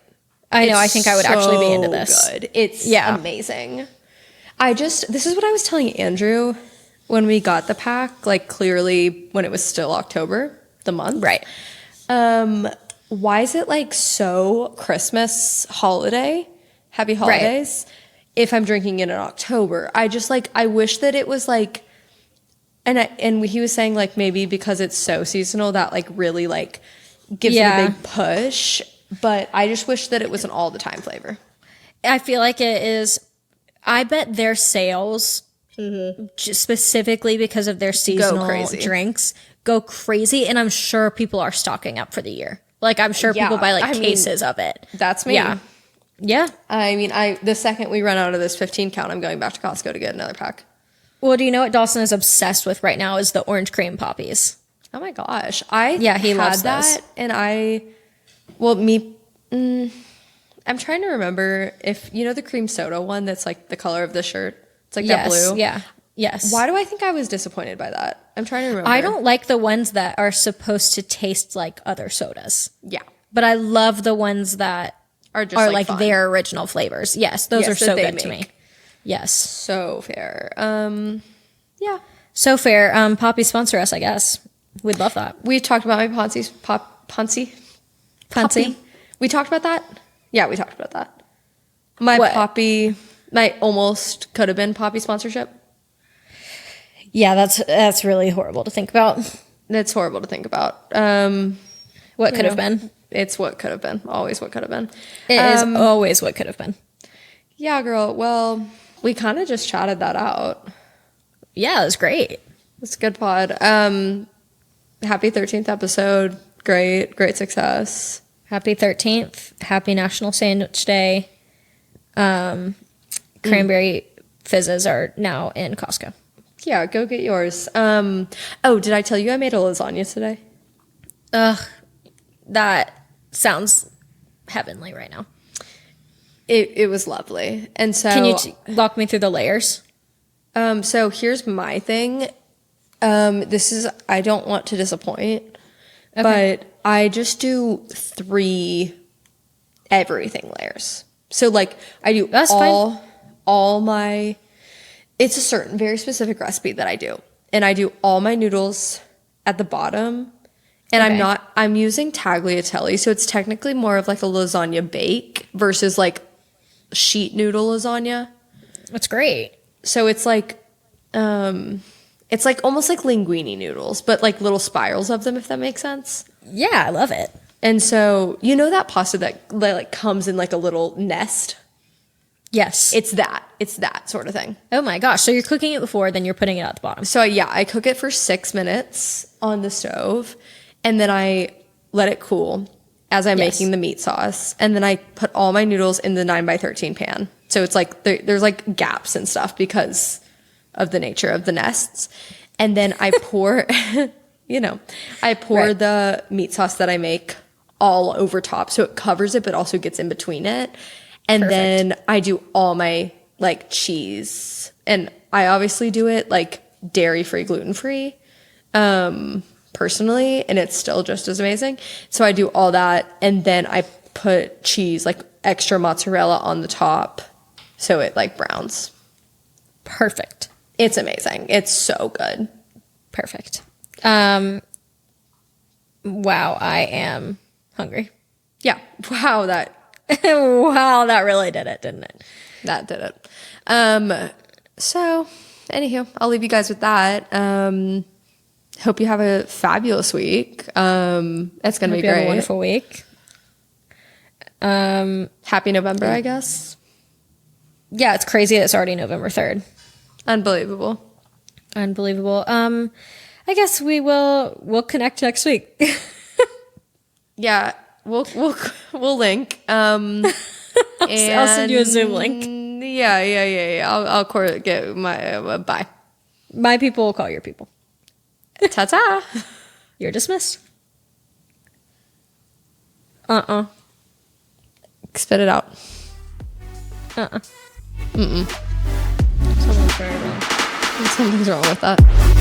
[SPEAKER 1] I know. I
[SPEAKER 2] It's
[SPEAKER 1] think I would actually be into
[SPEAKER 2] so
[SPEAKER 1] this.
[SPEAKER 2] Good. It's
[SPEAKER 1] Yeah.
[SPEAKER 2] amazing. This is what I was telling Andrew when we got the pack, like clearly when it was still October, the month.
[SPEAKER 1] Right.
[SPEAKER 2] Why is it like so Christmas holiday? Happy holidays. If I'm drinking it in October. I just like, I wish that it was like, and he was saying like maybe because it's so seasonal that like really like gives it
[SPEAKER 1] Yeah.
[SPEAKER 2] a big push. But I just wish that it was an all the time flavor.
[SPEAKER 1] I feel like it is. I bet their sales, just specifically because of their seasonal
[SPEAKER 2] crazy.
[SPEAKER 1] drinks, go crazy. And I'm sure people are stocking up for the year. Like, I'm sure people
[SPEAKER 2] Yeah,
[SPEAKER 1] buy like
[SPEAKER 2] I mean,
[SPEAKER 1] cases of it.
[SPEAKER 2] That's me.
[SPEAKER 1] Yeah. Yeah.
[SPEAKER 2] I mean, the second we run out of this 15 count, I'm going back to Costco to get another pack.
[SPEAKER 1] Well, do you know what Dawson is obsessed with right now is the orange cream poppies.
[SPEAKER 2] Oh my gosh.
[SPEAKER 1] He
[SPEAKER 2] had
[SPEAKER 1] loves
[SPEAKER 2] that
[SPEAKER 1] those.
[SPEAKER 2] and I'm trying to remember if, you know, the cream soda one that's like the color of the shirt. It's like that blue.
[SPEAKER 1] Yeah. Yes.
[SPEAKER 2] Why do I think I was disappointed by that? I'm trying to remember.
[SPEAKER 1] I don't like the ones that are supposed to taste like other sodas.
[SPEAKER 2] Yeah.
[SPEAKER 1] But I love the ones that
[SPEAKER 2] Are just
[SPEAKER 1] are
[SPEAKER 2] like
[SPEAKER 1] like
[SPEAKER 2] fun.
[SPEAKER 1] their original flavors. Yes, those
[SPEAKER 2] Yes,
[SPEAKER 1] are
[SPEAKER 2] that
[SPEAKER 1] so
[SPEAKER 2] they
[SPEAKER 1] good to me.
[SPEAKER 2] make.
[SPEAKER 1] Yes.
[SPEAKER 2] So fair. Yeah.
[SPEAKER 1] So fair. Poppy, sponsor us, I guess. We'd love that.
[SPEAKER 2] We talked about my Ponzi. Puppy. We talked about that? Yeah, we talked about that. My
[SPEAKER 1] What?
[SPEAKER 2] Poppy, my almost could have been Poppy sponsorship.
[SPEAKER 1] Yeah, that's really horrible to think about.
[SPEAKER 2] That's horrible to think about.
[SPEAKER 1] What could have been.
[SPEAKER 2] It's what could have been. Always what could have been.
[SPEAKER 1] It is always what could have been.
[SPEAKER 2] Yeah, girl. Well, we kind of just chatted that out.
[SPEAKER 1] Yeah, it was great.
[SPEAKER 2] It's a good pod. Happy 13th episode. Great success.
[SPEAKER 1] Happy 13th. Happy National Sandwich Day. Cranberry fizzes are now in Costco.
[SPEAKER 2] Yeah, go get yours. Oh, did I tell you I made a lasagna today?
[SPEAKER 1] Ugh, that sounds heavenly right now.
[SPEAKER 2] It was lovely. And so
[SPEAKER 1] Can you walk me through the layers?
[SPEAKER 2] so here's my thing. I don't want to disappoint, but I just do 3 everything layers. So like I do
[SPEAKER 1] That's
[SPEAKER 2] all my, it's a certain very specific recipe that I do. And I do all my noodles at the bottom. And
[SPEAKER 1] Okay.
[SPEAKER 2] I'm using tagliatelle. So it's technically more of like a lasagna bake versus like sheet noodle lasagna.
[SPEAKER 1] That's great.
[SPEAKER 2] So it's like almost like linguine noodles, but like little spirals of them, if that makes sense.
[SPEAKER 1] Yeah, I love it.
[SPEAKER 2] And so you know that pasta that like comes in like a little nest?
[SPEAKER 1] Yes.
[SPEAKER 2] It's that sort of thing.
[SPEAKER 1] Oh my gosh. So you're cooking it before, then you're putting it at the bottom.
[SPEAKER 2] So yeah, I cook it for 6 minutes on the stove, and then I let it cool as I'm
[SPEAKER 1] Yes.
[SPEAKER 2] making the meat sauce, and then I put all my noodles in the 9x13 pan. So it's like there's like gaps and stuff because of the nature of the nests. And then I pour,
[SPEAKER 1] Right.
[SPEAKER 2] the meat sauce that I make all over top, so it covers it, but also gets in between it. And
[SPEAKER 1] Perfect.
[SPEAKER 2] then I do all my like cheese, and I obviously do it like dairy-free, gluten-free, personally, and it's still just as amazing. So I do all that, and then I put cheese, like extra mozzarella on the top, so it like browns.
[SPEAKER 1] Perfect.
[SPEAKER 2] It's amazing. It's so good.
[SPEAKER 1] Perfect. Wow, I am hungry.
[SPEAKER 2] Yeah. Wow, that
[SPEAKER 1] Wow, that really did it, didn't it?
[SPEAKER 2] did it. So anywho, I'll leave you guys with that. Hope you have a fabulous week. It's gonna
[SPEAKER 1] Hope
[SPEAKER 2] be
[SPEAKER 1] you have a
[SPEAKER 2] great.
[SPEAKER 1] wonderful week.
[SPEAKER 2] Happy November, I guess.
[SPEAKER 1] Yeah, it's crazy that it's already November 3rd.
[SPEAKER 2] Unbelievable.
[SPEAKER 1] Unbelievable. I guess we'll connect next week.
[SPEAKER 2] Yeah, we'll link.
[SPEAKER 1] I'll send you a Zoom link.
[SPEAKER 2] Yeah. I'll get my bye.
[SPEAKER 1] My people will call your people.
[SPEAKER 2] Ta-ta.
[SPEAKER 1] You're dismissed.
[SPEAKER 2] Spit it out.
[SPEAKER 1] Something's very wrong.
[SPEAKER 2] Something's wrong with that.